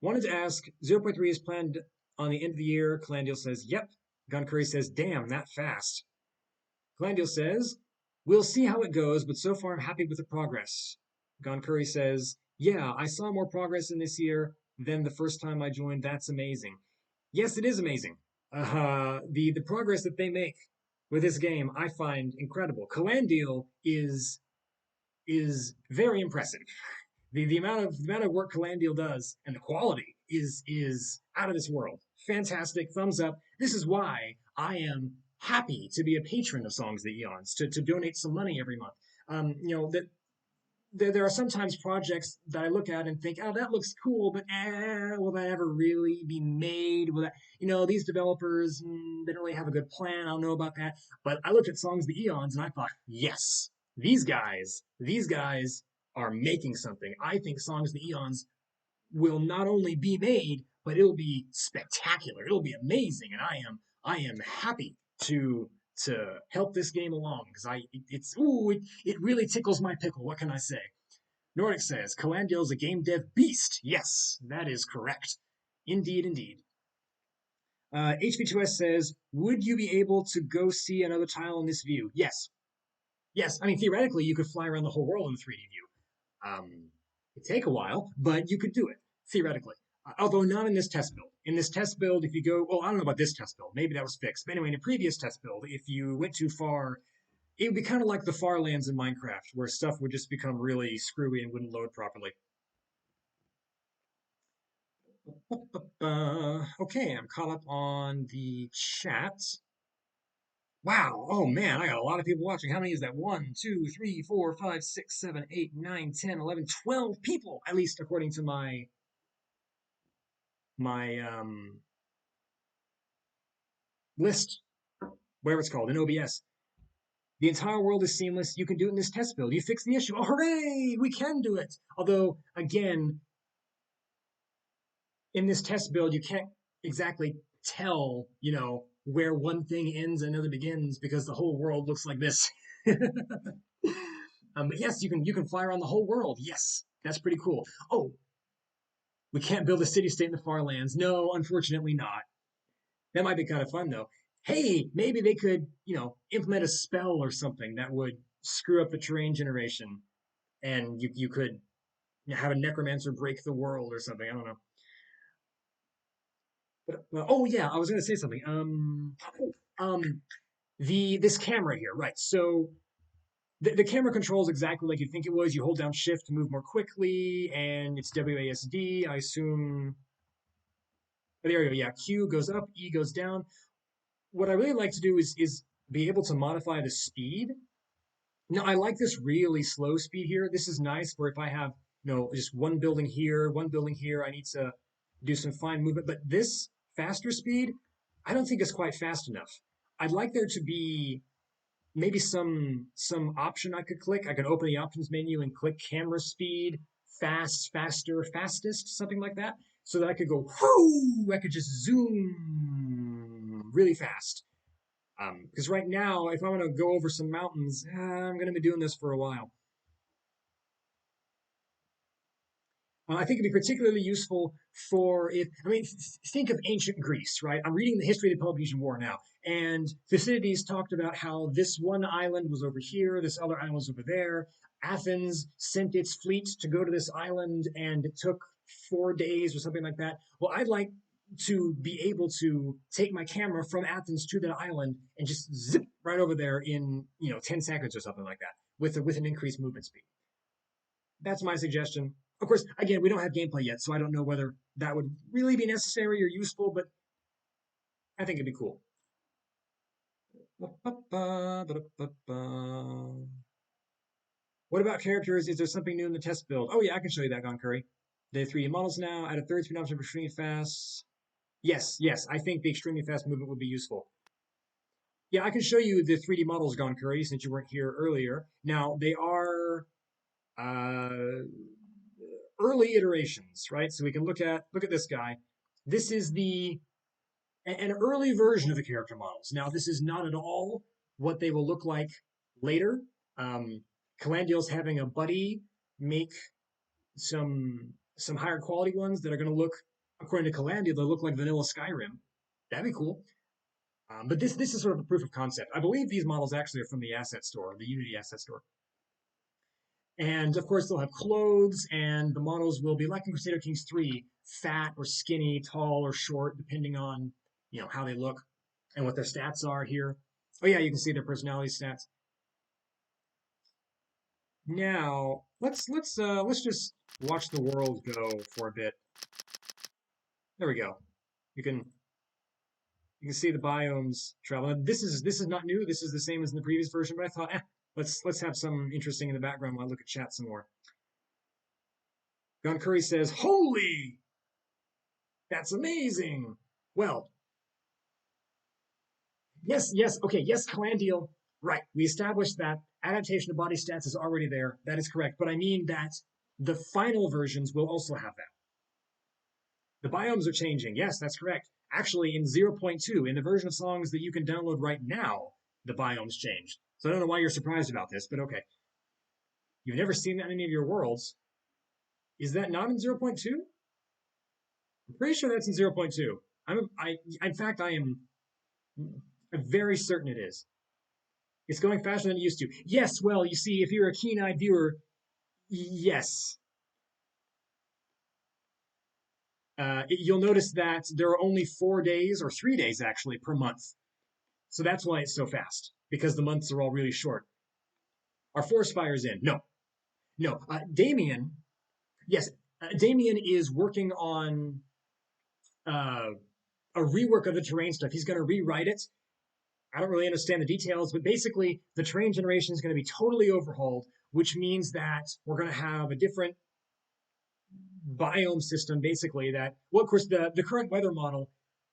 Speaker 1: wanted to ask, zero point 0.3 is planned on the end of the year. Calandiel says, yep. Gun Curry says, damn, that fast. Calandiel says, we'll see how it goes, but so far I'm happy with the progress. Gon Curry says, yeah, I saw more progress in this year than the first time I joined. That's amazing. Yes, it is amazing. The progress that they make with this game, I find incredible. Calandiel is very impressive. The amount of work Calandiel does and the quality is out of this world. Fantastic, thumbs up. This is why I am happy to be a patron of Songs of the Eons, to donate some money every month. That there are sometimes projects that I look at and think, oh, that looks cool, but will that ever really be made? Will that, these developers they don't really have a good plan. I don't know about that. But I looked at Songs of the Eons and I thought, yes, these guys are making something. I think Songs of the Eons will not only be made, but it'll be spectacular. It'll be amazing, and I am happy to help this game along because it really tickles my pickle. What can I say? Nordic says Calandiel's a game dev beast. Yes, that is correct. Indeed, indeed. HB2S says, would you be able to go see another tile in this view? Yes. Yes, I mean, theoretically, you could fly around the whole world in 3D view. It'd take a while, but you could do it, theoretically. Although not in this test build. In this test build, if you go, well, I don't know about this test build. Maybe that was fixed. But anyway, in a previous test build, if you went too far, it would be kind of like the far lands in Minecraft, where stuff would just become really screwy and wouldn't load properly. Okay, I'm caught up on the chat. Wow. Oh man, I got a lot of people watching. How many is that? 1, 2, 3, 4, 5, 6, 7, 8, 9, 10, 11, 12 people, at least according to my list, whatever it's called, in OBS. The entire world is seamless. You can do it in this test build. You fix the issue. Oh, hooray! We can do it. Although, again, in this test build, you can't exactly tell, where one thing ends and another begins because the whole world looks like this. But yes, you can fly around the whole world. Yes, that's pretty cool. Oh, we can't build a city-state in the far lands. No, unfortunately not. That might be kind of fun though. Hey, maybe they could, implement a spell or something that would screw up the terrain generation, and you could have a necromancer break the world or something. I don't know. But oh yeah, I was gonna say something. This camera here, right? So the camera controls exactly like you think it was. You hold down Shift to move more quickly, and it's WASD. I assume. Oh, there you go. Yeah, Q goes up, E goes down. What I really like to do is be able to modify the speed. Now I like this really slow speed here. This is nice for if I have just one building here. I need to do some fine movement, but this faster speed, I don't think is quite fast enough. I'd like there to be maybe some option I could click. I could open the options menu and click camera speed, fast, faster, fastest, something like that, so that I could go whoo. I could just zoom really fast. Because right now, if I want to go over some mountains, I'm going to be doing this for a while. I think it'd be particularly useful for if, I mean, think of ancient Greece, right? I'm reading the history of the Peloponnesian War now, and Thucydides talked about how this one island was over here, this other island was over there. Athens sent its fleet to go to this island, and it took 4 days or something like that. Well, I'd like to be able to take my camera from Athens to that island and just zip right over there in 10 seconds or something like that with an increased movement speed. That's my suggestion. Of course, again, we don't have gameplay yet, so I don't know whether that would really be necessary or useful, but I think it'd be cool. What about characters? Is there something new in the test build? Oh yeah, I can show you that, Gone Curry. They have 3D models now. Add a third speed option for extremely fast. Yes, I think the extremely fast movement would be useful. Yeah, I can show you the 3D models, Gone Curry, since you weren't here earlier. Now, they are early iterations, right? So we can look at this guy. This is an early version of the character models. Now, this is not at all what they will look like later. Calandiel's having a buddy make some higher quality ones that are going to look, according to Calandiel, they'll look like vanilla Skyrim. That'd be cool. But this is sort of a proof of concept. I believe these models actually are from the asset store, the Unity asset store. And of course, they'll have clothes, and the models will be like in Crusader Kings 3, fat or skinny, tall or short, depending on how they look and what their stats are here. Oh yeah, you can see their personality stats. Now let's just watch the world go for a bit. There we go. You can see the biomes travel. This is not new. This is the same as in the previous version, but I thought, let's have some interesting in the background while I look at chat some more. Gon Curry says, "Holy, that's amazing." Well, yes, okay, yes, Calandiel. Right. We established that adaptation of body stats is already there. That is correct. But I mean that the final versions will also have that. The biomes are changing. Yes, that's correct. Actually, in 0.2, in the version of songs that you can download right now, the biomes changed. So I don't know why you're surprised about this, but okay. You've never seen that in any of your worlds. Is that not in 0.2? I'm pretty sure that's in 0.2. In fact, I am very certain it is. It's going faster than it used to. Yes, well, you see, if you're a keen-eyed viewer, yes. You'll notice that there are only 4 days, or 3 days actually, per month. So that's why it's so fast, because the months are all really short. Are forest fires in? No. Damien, yes, Damien is working on a rework of the terrain stuff. He's going to rewrite it. I don't really understand the details, but basically the terrain generation is going to be totally overhauled, which means that we're going to have a different biome system, basically. That, well, of course, the current weather model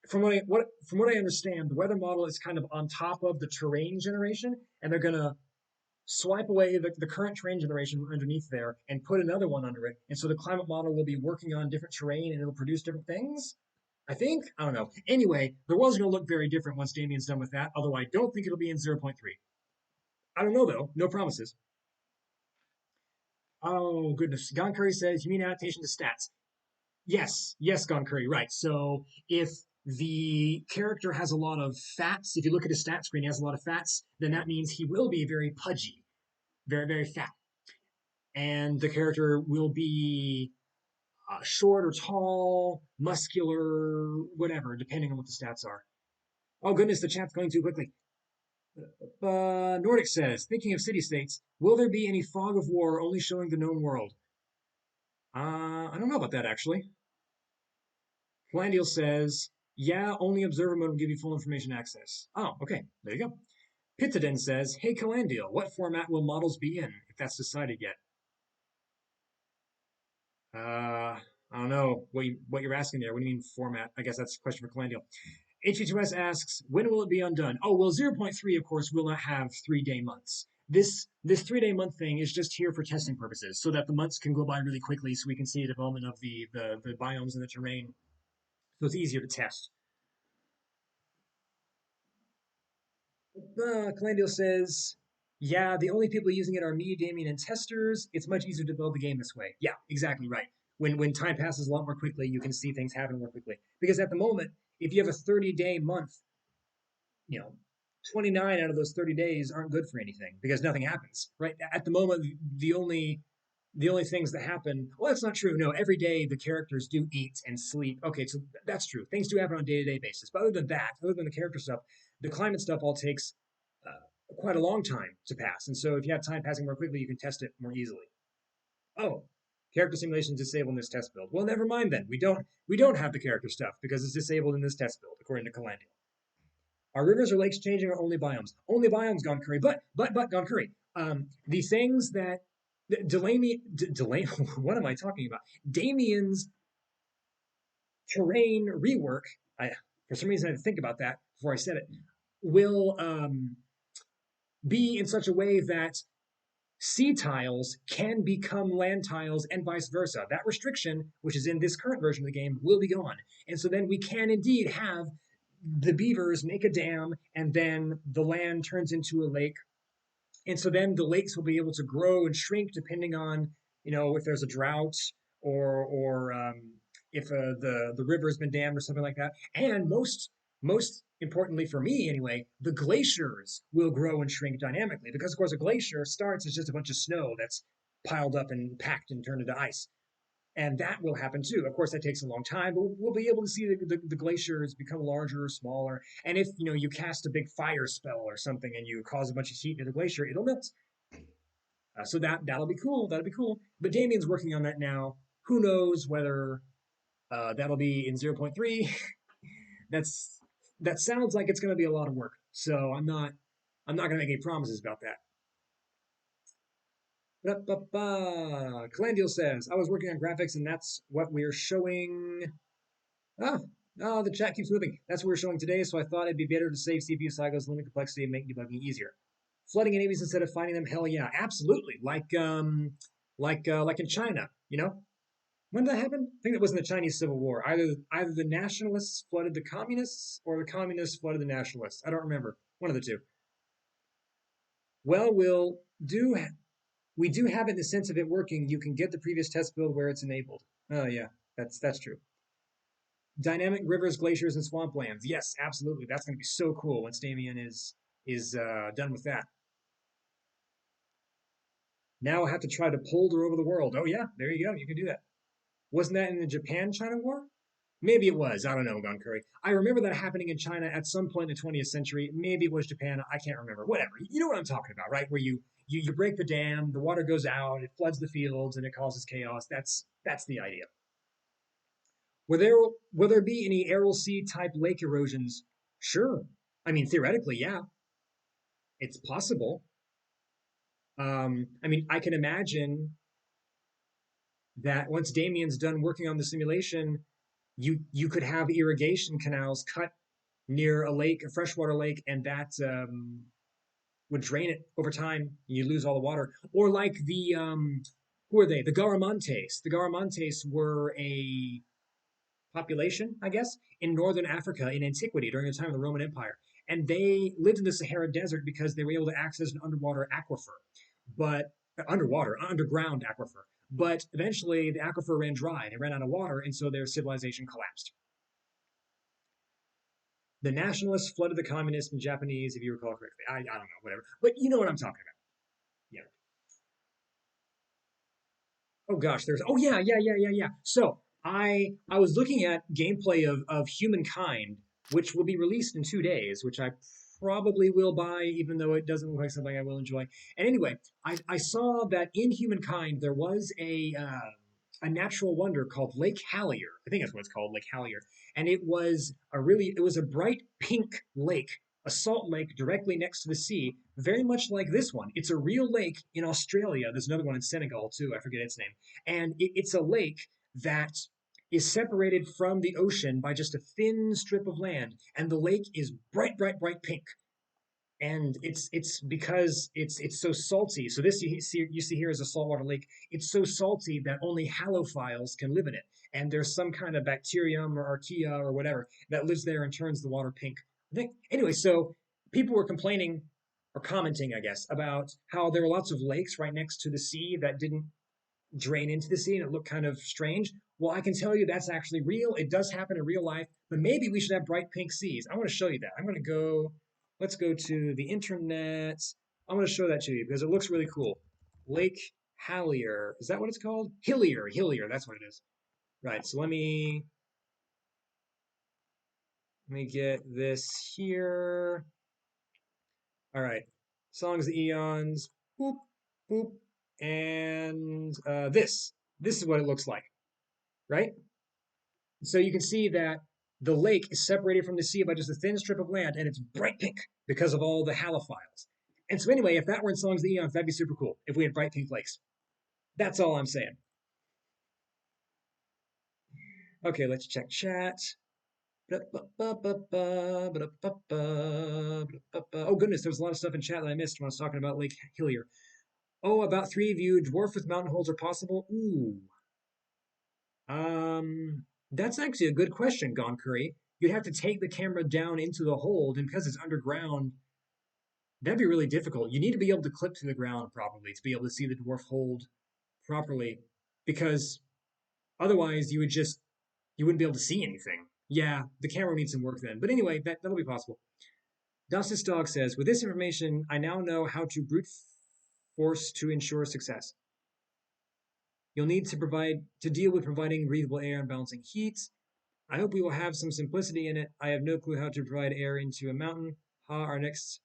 Speaker 1: from what I understand, the weather model is kind of on top of the terrain generation, and they're gonna swipe away the current terrain generation underneath there and put another one under it. And so the climate model will be working on different terrain and it'll produce different things. I think. I don't know. Anyway, the world's going to look very different once Damien's done with that, although I don't think it'll be in 0.3. I don't know, though. No promises. Oh, goodness. Gone Curry says, you mean adaptation to stats? Yes. Yes, Gone Curry. Right. So if the character has a lot of fats, if you look at his stat screen, he has a lot of fats, then that means he will be very pudgy, very, very fat. And the character will be short or tall, muscular, whatever, depending on what the stats are. Oh goodness, the chat's going too quickly. Nordic says, thinking of city states, will there be any fog of war only showing the known world? I don't know about that actually. Glandiel says, yeah, only observer mode will give you full information access. Oh, okay, there you go. Pitadin says, hey Calandiel, what format will models be in, if that's decided yet? I don't know what you're asking there. What do you mean format? I guess that's a question for Calandiel. H2S asks, when will it be undone? Oh, well, 0.3, of course, will not have 3-day months. This 3-day month thing is just here for testing purposes, so that the months can go by really quickly, so we can see the development of the biomes and the terrain, so it's easier to test. Calandiel says, yeah, the only people using it are me, Damien, and testers. It's much easier to build the game this way. Yeah, exactly right. When time passes a lot more quickly, you can see things happen more quickly. Because at the moment, if you have a 30-day month, you know, 29 out of those 30 days aren't good for anything because nothing happens, right? At the moment, the only things that happen, well, that's not true. No, every day the characters do eat and sleep. Okay, so that's true. Things do happen on a day-to-day basis. But other than that, other than the character stuff, the climate stuff all takes quite a long time to pass. And so if you have time passing more quickly, you can test it more easily. Oh, character simulation is disabled in this test build. Well, never mind then. We don't have the character stuff because it's disabled in this test build, according to Calandial. Are rivers or lakes changing or only biomes? Only biomes gone curry. But gone curry. The things that Delaney, what am I talking about? Damien's terrain rework. I for some reason I had to think about that before I said it. Will be in such a way that sea tiles can become land tiles and vice versa. That restriction, which is in this current version of the game, will be gone. And so then we can indeed have the beavers make a dam and then the land turns into a lake. And so then the lakes will be able to grow and shrink depending on, if there's a drought or if the river has been dammed or something like that. And most importantly for me anyway, the glaciers will grow and shrink dynamically because of course a glacier starts as just a bunch of snow that's piled up and packed and turned into ice. And that will happen too. Of course, that takes a long time, but we'll be able to see the glaciers become larger or smaller. And if you cast a big fire spell or something and you cause a bunch of heat near the glacier, it'll melt. So that'll be cool. That'll be cool. But Damien's working on that now. Who knows whether that'll be in 0.3? That's that sounds like it's going to be a lot of work. So I'm not going to make any promises about that. Calandial says, I was working on graphics and that's what we're showing. Ah, oh, the chat keeps moving. That's what we're showing today, so I thought it'd be better to save CPU cycles, limit complexity, and make debugging easier. Flooding enemies instead of finding them, hell yeah, absolutely. Like in China, When did that happen? I think it was in the Chinese Civil War. Either the nationalists flooded the communists or the communists flooded the nationalists. I don't remember. One of the two. Well, do we do have it in the sense of it working. You can get the previous test build where it's enabled. Oh yeah, that's true. Dynamic rivers, glaciers, and swamplands. Yes, absolutely. That's going to be so cool once Damien is done with that. Now I have to try to polder over the world. Oh yeah, there you go. You can do that. Wasn't that in the Japan-China War? Maybe it was. I don't know, Gon Curry. I remember that happening in China at some point in the 20th century. Maybe it was Japan. I can't remember. Whatever. You know what I'm talking about, right? Where you break the dam, the water goes out, it floods the fields, and it causes chaos. That's the idea. Will there be any Aral Sea type lake erosions? Sure. I mean, theoretically, yeah, it's possible. I mean, I can imagine that once Damien's done working on the simulation, You could have irrigation canals cut near a lake, a freshwater lake, and that would drain it over time. You lose all the water. Or like the who are they? The Garamantes. The Garamantes were a population, I guess, in northern Africa in antiquity during the time of the Roman Empire. And they lived in the Sahara Desert because they were able to access an underwater aquifer, but underground aquifer. But eventually the aquifer ran dry. They ran out of water, and so their civilization collapsed. The nationalists flooded the communists and Japanese, if you recall correctly. I don't know, whatever. But you know what I'm talking about. Yeah. Oh gosh, there's yeah. So I was looking at gameplay of Humankind, which will be released in 2 days, which I probably will buy, even though it doesn't look like something I will enjoy. And anyway, I saw that in Humankind there was a natural wonder called Lake Hallier. I think that's what it's called, Lake Hallier. And it was a bright pink lake, a salt lake directly next to the sea, very much like this one. It's a real lake in Australia. There's another one in Senegal too. I forget its name. And it's a lake that is separated from the ocean by just a thin strip of land, and the lake is bright pink. And it's because it's so salty. So this you see here is a saltwater lake. It's so salty that only halophiles can live in it, and there's some kind of bacterium or archaea or whatever that lives there and turns the water pink. I think anyway. So people were complaining or commenting, I guess, about how there were lots of lakes right next to the sea that didn't drain into the sea and it looked kind of strange. Well, I can tell you that's actually real. It does happen in real life, but maybe we should have bright pink seas. I want to show you that. Let's go to the internet. I'm going to show that to you because it looks really cool. Lake Hallier. Is that what it's called? Hillier. That's what it is. Right. So let me get this here. All right. Songs, the Eons. Boop, boop. And this is what it looks like, right? So you can see that the lake is separated from the sea by just a thin strip of land, and it's bright pink because of all the halophiles. And so anyway, if that were in Songs of the Eons, that'd be super cool if we had bright pink lakes. That's all I'm saying. Okay, let's check chat. Oh goodness, there's a lot of stuff in chat that I missed when I was talking about Lake Hillier. Oh, about three of you, dwarf with mountain holes are possible? Ooh. That's actually a good question, Gone Curry. You'd have to take the camera down into the hold, and because it's underground, that'd be really difficult. You need to be able to clip to the ground properly to be able to see the dwarf hold properly, because otherwise you wouldn't be able to see anything. Yeah, the camera needs some work then. But anyway, that'll be possible. Dustus Dog says, with this information, I now know how to brute force to ensure success. You'll need to deal with providing breathable air and balancing heat. I hope we will have some simplicity in it. I have no clue how to provide air into a mountain. Ha, our next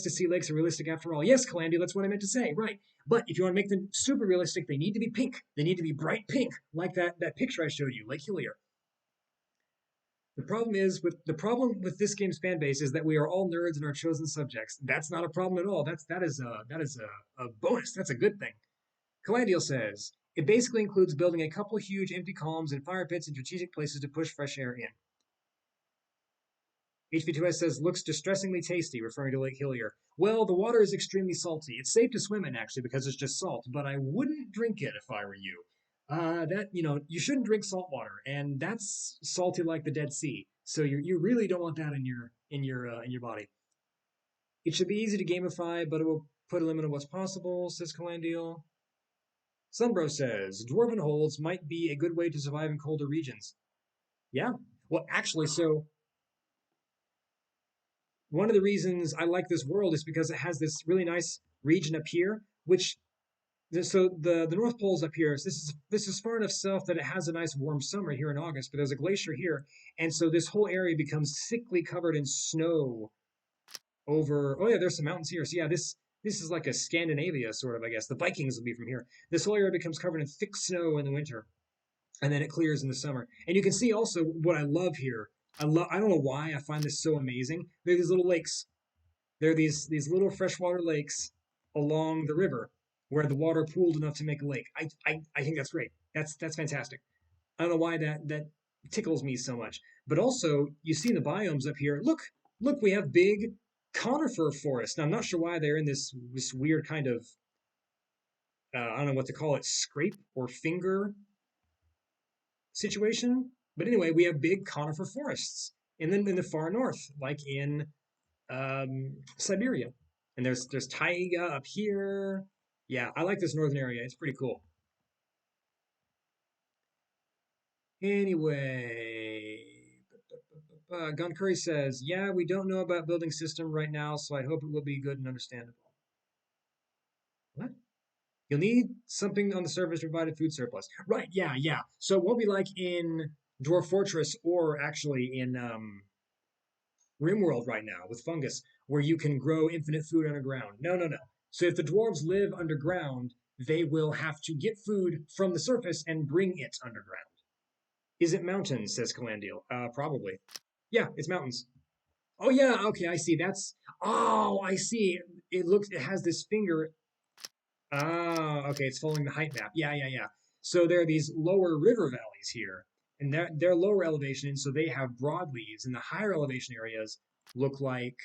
Speaker 1: to sea lakes are realistic after all. Yes, Calandy, that's what I meant to say. Right. But if you want to make them super realistic, they need to be pink. They need to be bright pink, like that picture I showed you, Lake Hillier. The problem with this game's fan base is that we are all nerds in our chosen subjects. That's not a problem at all. That is a bonus. That's a good thing. Calandial says it basically includes building a couple huge empty columns and fire pits in strategic places to push fresh air in. HV2S says, looks distressingly tasty, referring to Lake Hillier. Well, the water is extremely salty. It's safe to swim in, actually, because it's just salt, but I wouldn't drink it if I were you. You shouldn't drink salt water, and that's salty like the Dead Sea. So you really don't want that in your body. It should be easy to gamify, but it will put a limit on what's possible, says Calandial. Sunbro says, dwarven holds might be a good way to survive in colder regions. Yeah. Well, actually, so one of the reasons I like this world is because it has this really nice region up here, which so the North Pole's up here. So this is far enough south that it has a nice warm summer here in August, but there's a glacier here, and so this whole area becomes thickly covered in snow over. Oh yeah, there's some mountains here. So yeah, this is like a Scandinavia sort of, I guess. The Vikings will be from here. This whole area becomes covered in thick snow in the winter, and then it clears in the summer. And you can see also what I love here. I don't know why I find this so amazing. There are these little lakes. There are these little freshwater lakes along the river where the water pooled enough to make a lake. I think that's great. That's fantastic. I don't know why that tickles me so much. But also, you see the biomes up here. Look, we have big conifer forests. Now, I'm not sure why they're in this weird kind of I don't know what to call it, scrape or finger situation. But anyway, we have big conifer forests, and then in the far north, like in Siberia, and there's taiga up here. Yeah, I like this northern area. It's pretty cool. Anyway, Gun Curry says, "Yeah, we don't know about building system right now, so I hope it will be good and understandable." What? You'll need something on the surface to provide a food surplus. Right? Yeah, yeah. So it won't be like in Dwarf Fortress or actually in Rimworld right now with fungus, where you can grow infinite food underground. No, no, no. So if the dwarves live underground, they will have to get food from the surface and bring it underground. Is it mountains? Says Calandiel. Probably. Yeah, it's mountains. Oh yeah, okay, I see. That's oh, I see. It has this finger. Ah, okay, it's following the height map. Yeah, yeah, yeah. So there are these lower river valleys here, and they're lower elevation, so they have broad leaves, and the higher elevation areas look like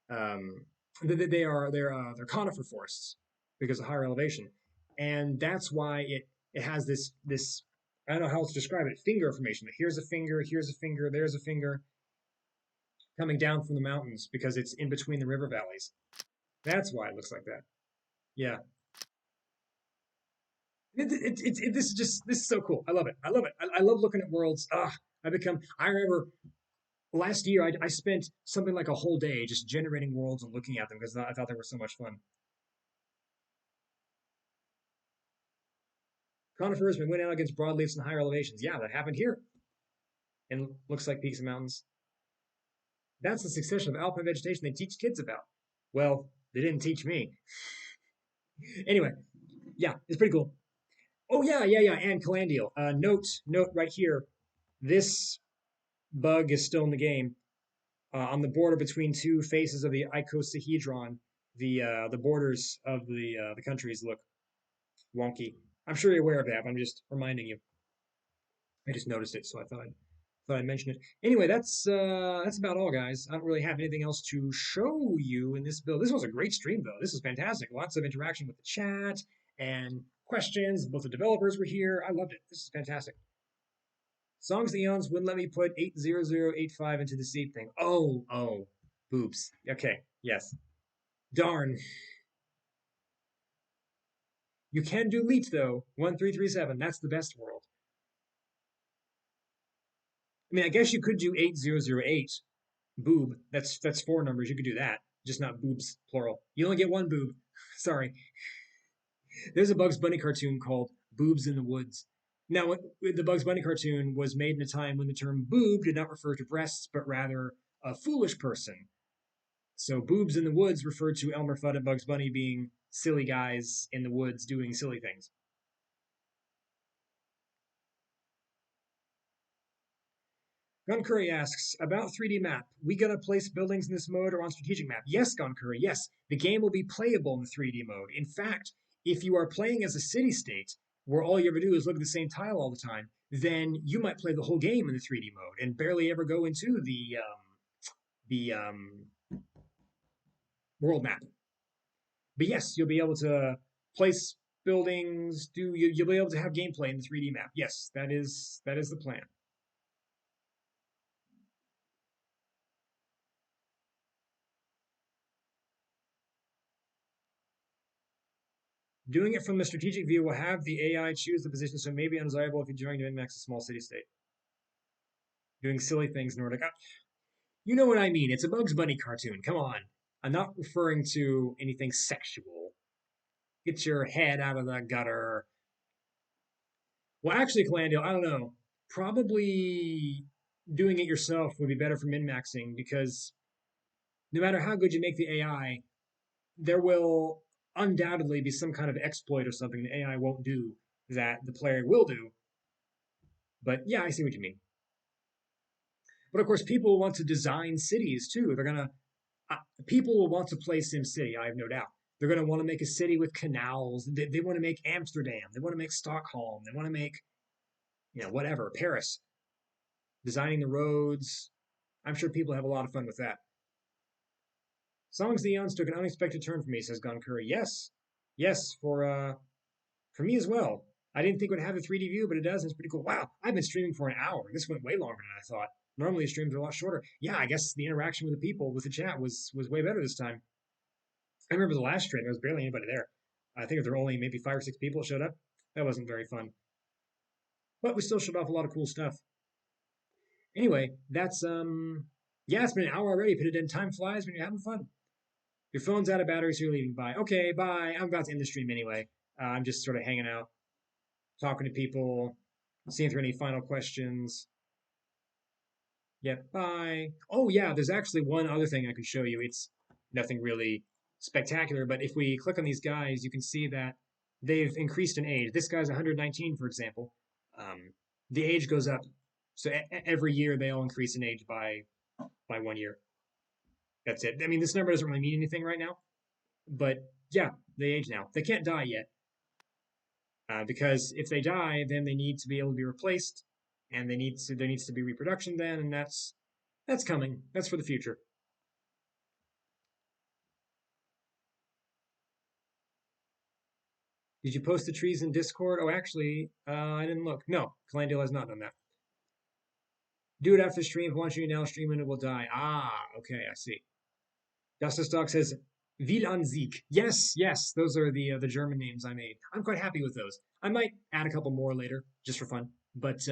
Speaker 1: um, they're conifer forests because of higher elevation, and that's why it has this I don't know how else to describe it finger formation. Here's a finger, here's a finger, there's a finger coming down from the mountains because it's in between the river valleys. That's why it looks like that. Yeah. This is so cool. I love it. I love it. I love looking at worlds. I remember last year I spent something like a whole day just generating worlds and looking at them because I thought they were so much fun. Conifers may win out against broadleafs and higher elevations. Yeah, that happened here. And looks like peaks and mountains. That's the succession of alpine vegetation they teach kids about. Well, they didn't teach me. Anyway, yeah, it's pretty cool. Oh yeah, yeah, yeah. And Calandial. Note right here. This bug is still in the game. On the border between two faces of the icosahedron, the borders of the countries look wonky. I'm sure you're aware of that, but I'm just reminding you. I just noticed it, so I thought I'd mention it. Anyway, that's about all, guys. I don't really have anything else to show you in this build. This was a great stream, though. This was fantastic. Lots of interaction with the chat and questions. Both the developers were here. I loved it. This is fantastic. Songs Eons wouldn't let me put 80085 into the seed thing. Oh, boobs. Okay, yes. Darn. You can do Leet though. 1337. That's the best world. I mean, I guess you could do 8008 boob. That's four numbers. You could do that. Just not boobs plural. You only get one boob. Sorry. There's a Bugs Bunny cartoon called Boobs in the Woods. Now, the Bugs Bunny cartoon was made in a time when the term boob did not refer to breasts, but rather a foolish person. So, boobs in the woods referred to Elmer Fudd and Bugs Bunny being silly guys in the woods doing silly things. Gun Curry asks about 3D map. We gonna place buildings in this mode or on strategic map? Yes, Gun Curry. Yes, the game will be playable in the 3D mode. In fact, if you are playing as a city state where all you ever do is look at the same tile all the time, then you might play the whole game in the 3D mode and barely ever go into the world map. But yes, you'll be able to place buildings. You'll be able to have gameplay in the 3D map. Yes, that is the plan. Doing it from the strategic view will have the AI choose the position, so it may be undesirable if you're trying to min-max a small city state. Doing silly things in order to. You know what I mean? It's a Bugs Bunny cartoon. Come on. I'm not referring to anything sexual. Get your head out of the gutter. Well, actually, Calandial, I don't know. Probably doing it yourself would be better for min-maxing because no matter how good you make the AI, there will undoubtedly be some kind of exploit or something the AI won't do that the player will do. But yeah, I see what you mean. But of course, people want to design cities too. People will want to play SimCity. I have no doubt. They're gonna want to make a city with canals. They want to make Amsterdam. They want to make Stockholm. They want to make whatever Paris. designing the roads. I'm sure people have a lot of fun with that. Songs the Eons took an unexpected turn for me, says Gun Curry. Yes, yes, for me as well. I didn't think it would have a 3D view, but it does. It's pretty cool. Wow, I've been streaming for an hour. This went way longer than I thought. Normally streams are a lot shorter. Yeah, I guess the interaction with the people, with the chat, was way better this time. I remember the last stream, there was barely anybody there. I think there were only maybe 5 or 6 people showed up. That wasn't very fun. But we still showed off a lot of cool stuff. Anyway, that's yeah, it's been an hour already. Put it in. Time flies when you're having fun. Your phone's out of battery, so you're leaving. Bye. Okay, bye. I'm about to end the stream anyway. I'm just sort of hanging out, talking to people, seeing if there are any final questions. Yep, bye. Oh yeah, there's actually one other thing I could show you. It's nothing really spectacular, but if we click on these guys, you can see that they've increased in age. This guy's 119, for example. The age goes up, so every year they all increase in age by 1 year. That's it. I mean, this number doesn't really mean anything right now, but yeah, they age now. They can't die yet, because if they die, then they need to be able to be replaced, and there needs to be reproduction then, and that's coming. That's for the future. Did you post the trees in Discord? Oh, actually, I didn't look. No, Calandale has not done that. Do it after the stream. If I want you now stream and it will die. Ah, okay, I see. Justice Dog says, Will an Sieg. Yes, yes, those are the German names I made. I'm quite happy with those. I might add a couple more later, just for fun. But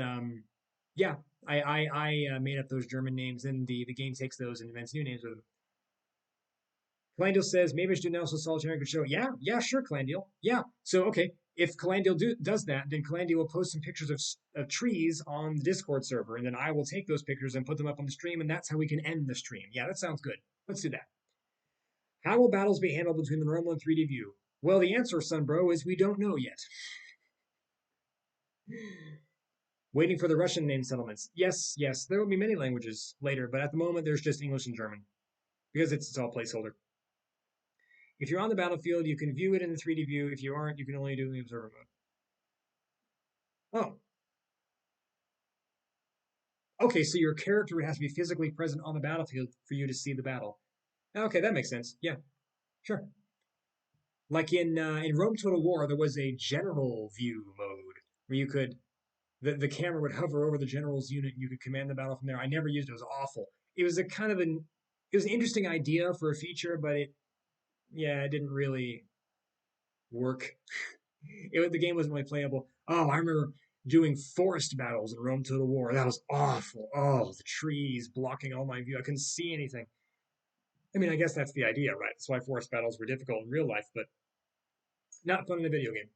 Speaker 1: yeah, I made up those German names, and the game takes those and invents new names with them. Calandil says, maybe I should do Nelson Solitaire could show. Yeah, yeah, sure, Calandil. Yeah. So, okay, if Calandil does that, then Calandil will post some pictures of trees on the Discord server, and then I will take those pictures and put them up on the stream, and that's how we can end the stream. Yeah, that sounds good. Let's do that. How will battles be handled between the normal and 3D view? Well, the answer, Sunbro, is we don't know yet. Waiting for the Russian name settlements. Yes, yes, there will be many languages later, but at the moment there's just English and German because it's all placeholder. If you're on the battlefield, you can view it in the 3D view. If you aren't, you can only do it in the observer mode. Oh, okay, so your character would have to be physically present on the battlefield for you to see the battle. Okay, that makes sense. Yeah, sure. Like in Rome Total War, there was a general view mode where you could the camera would hover over the general's unit and you could command the battle from there. I never used it. It was awful. It was a kind of it was an interesting idea for a feature, but it didn't really work. The game wasn't really playable. Oh, I remember doing forest battles in Rome Total War. That was awful. Oh, the trees blocking all my view. I couldn't see anything. I mean, I guess that's the idea, right? That's why forest battles were difficult in real life, but not fun in a video game.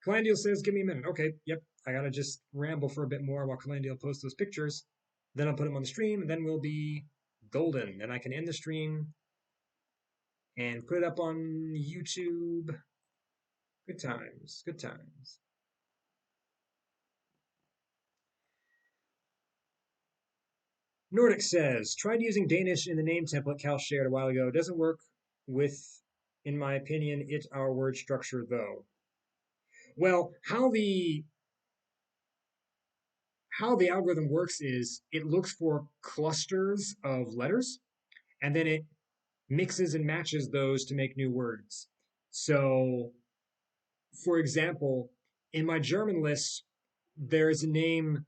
Speaker 1: Calandil says, give me a minute. Okay, yep. I gotta just ramble for a bit more while Calandil posts those pictures. Then I'll put them on the stream, and then we'll be golden. Then I can end the stream and put it up on YouTube. Good times, good times. Nordic says, tried using Danish in the name template Cal shared a while ago. Doesn't work with, in my opinion, our word structure though. Well, how the algorithm works is it looks for clusters of letters, and then it mixes and matches those to make new words. So, for example, in my German list, there's a name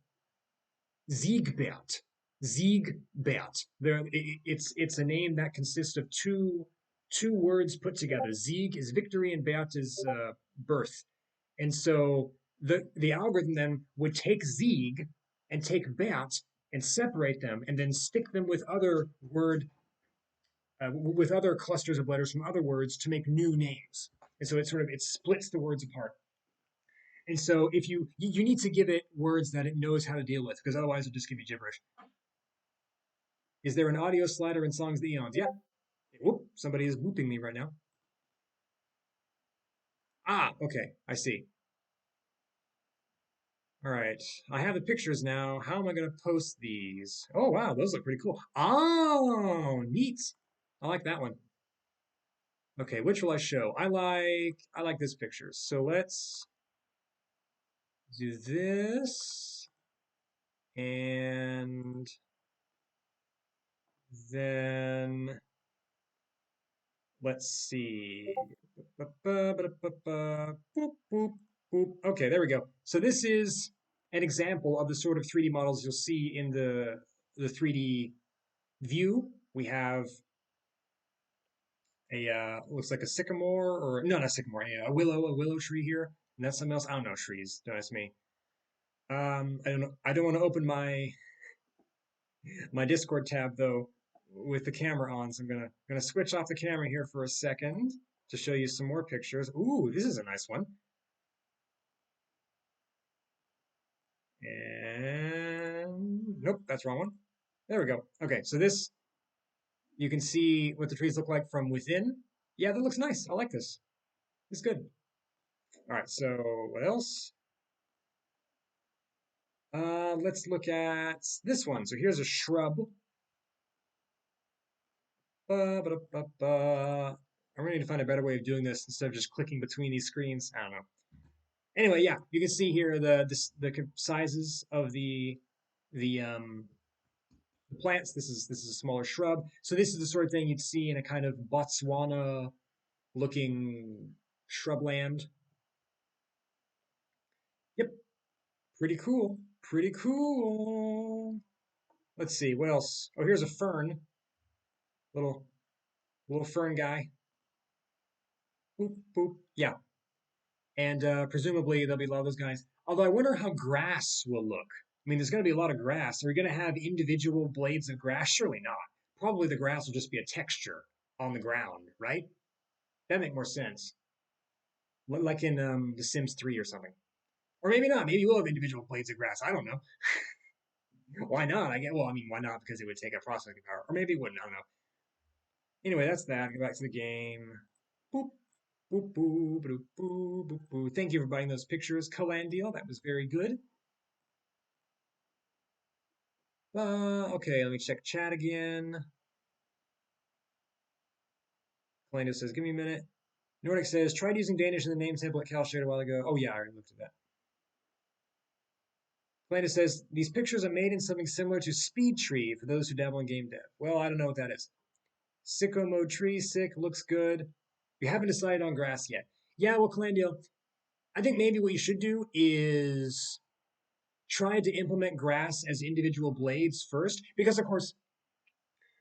Speaker 1: Siegbert. Siegbert. It's a name that consists of two words put together. Sieg is victory, and Bert is birth. And so the algorithm then would take Sieg and take Bert and separate them, and then stick them with other clusters of letters from other words to make new names. And so it splits the words apart. And so if you need to give it words that it knows how to deal with, because otherwise it'll just give you gibberish. Is there an audio slider in Songs of the Eons? Yeah. Whoop, somebody is whooping me right now. Ah, okay, I see. All right, I have the pictures now. How am I going to post these? Oh, wow, those look pretty cool. Oh, neat. I like that one. Okay, which will I show? I like this picture. So let's do this. And Then let's see. Boop, boop, boop. Okay, there we go. So this is an example of the sort of 3D models you'll see in the 3D view. We have a looks like a sycamore or no, not sycamore, a willow tree here. And that's something else. I don't know trees. Don't ask me. I don't know. I don't want to open my Discord tab though with the camera on, so I'm gonna switch off the camera here for a second to show you some more pictures. Ooh, this is a nice one. And nope, that's the wrong one. There we go. Okay, so this you can see what the trees look like from within. Yeah, that looks nice. I like this. It's good. All right, so what else? Let's look at this one. So here's a shrub. I'm going to find a better way of doing this instead of just clicking between these screens. I don't know. Anyway, yeah, you can see here the sizes of the plants. This is a smaller shrub. So this is the sort of thing you'd see in a kind of Botswana looking shrubland. Yep, pretty cool. Pretty cool. Let's see, what else? Oh, here's a fern. Little little fern guy. Boop, boop. Yeah. And presumably there'll be a lot of those guys. Although I wonder how grass will look. I mean, there's going to be a lot of grass. Are we going to have individual blades of grass? Surely not. Probably the grass will just be a texture on the ground, right? That make more sense. Like in The Sims 3 or something. Or maybe not. Maybe we'll have individual blades of grass. I don't know. Why not? Well, I mean, why not? Because it would take a processing power. Or maybe it wouldn't. I don't know. Anyway, that's that. Go back to the game. Boop. Boop, boop, boop, boop, boop, boop. Thank you for buying those pictures, Calandiel. That was very good. Okay, let me check chat again. Calandiel says, give me a minute. Nordic says, tried using Danish in the name template Cal shared a while ago. Oh, yeah, I already looked at that. Calandiel says, these pictures are made in something similar to Speed Tree for those who dabble in game dev. Well, I don't know what that is. Sicko mode tree, sick, looks good. You haven't decided on grass yet. Yeah, well, Calandiel, I think maybe what you should do is try to implement grass as individual blades first, because of course,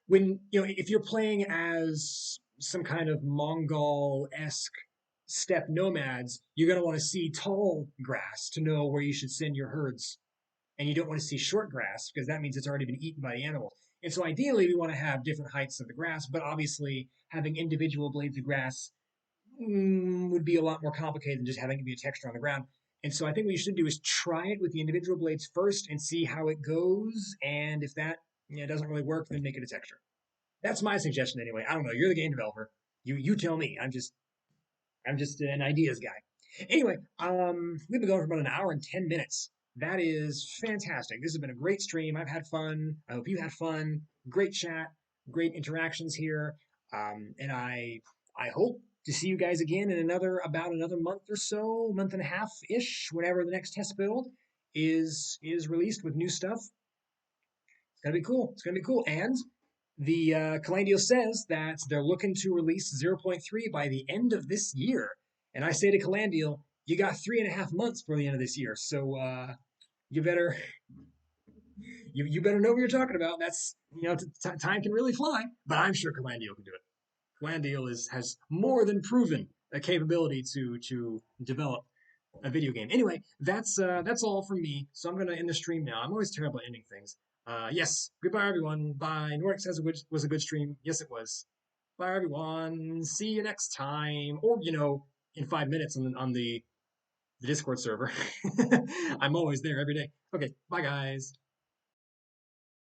Speaker 1: when if you're playing as some kind of Mongol-esque steppe nomads, you're going to want to see tall grass to know where you should send your herds, and you don't want to see short grass because that means it's already been eaten by the animals. And so ideally, we want to have different heights of the grass, but obviously having individual blades of grass would be a lot more complicated than just having it be a texture on the ground. And so I think what you should do is try it with the individual blades first and see how it goes. And if that doesn't really work, then make it a texture. That's my suggestion anyway. I don't know. You're the game developer. You tell me. I'm just an ideas guy. Anyway, we've been going for about an hour and 10 minutes. That is fantastic. This has been a great stream. I've had fun. I hope you had fun. Great chat, great interactions here, and I hope to see you guys again in about another month or so, month and a half ish, whenever the next test build is released with new stuff. It's gonna be cool. It's gonna be cool. And the Calandio says that they're looking to release 0.3 by the end of this year. And I say to Calandio, you got 3.5 months for the end of this year. So you better you better know what you're talking about. That's time can really fly, but I'm sure Calandio can do it. Calandio has more than proven a capability to develop a video game. Anyway, that's all from me. So I'm gonna end the stream now. I'm always terrible at ending things. Yes. Goodbye, everyone. Bye. Nordic says it was a good stream. Yes, it was. Bye, everyone. See you next time, or in 5 minutes on the Discord server. I'm always there every day. Okay. Bye, guys.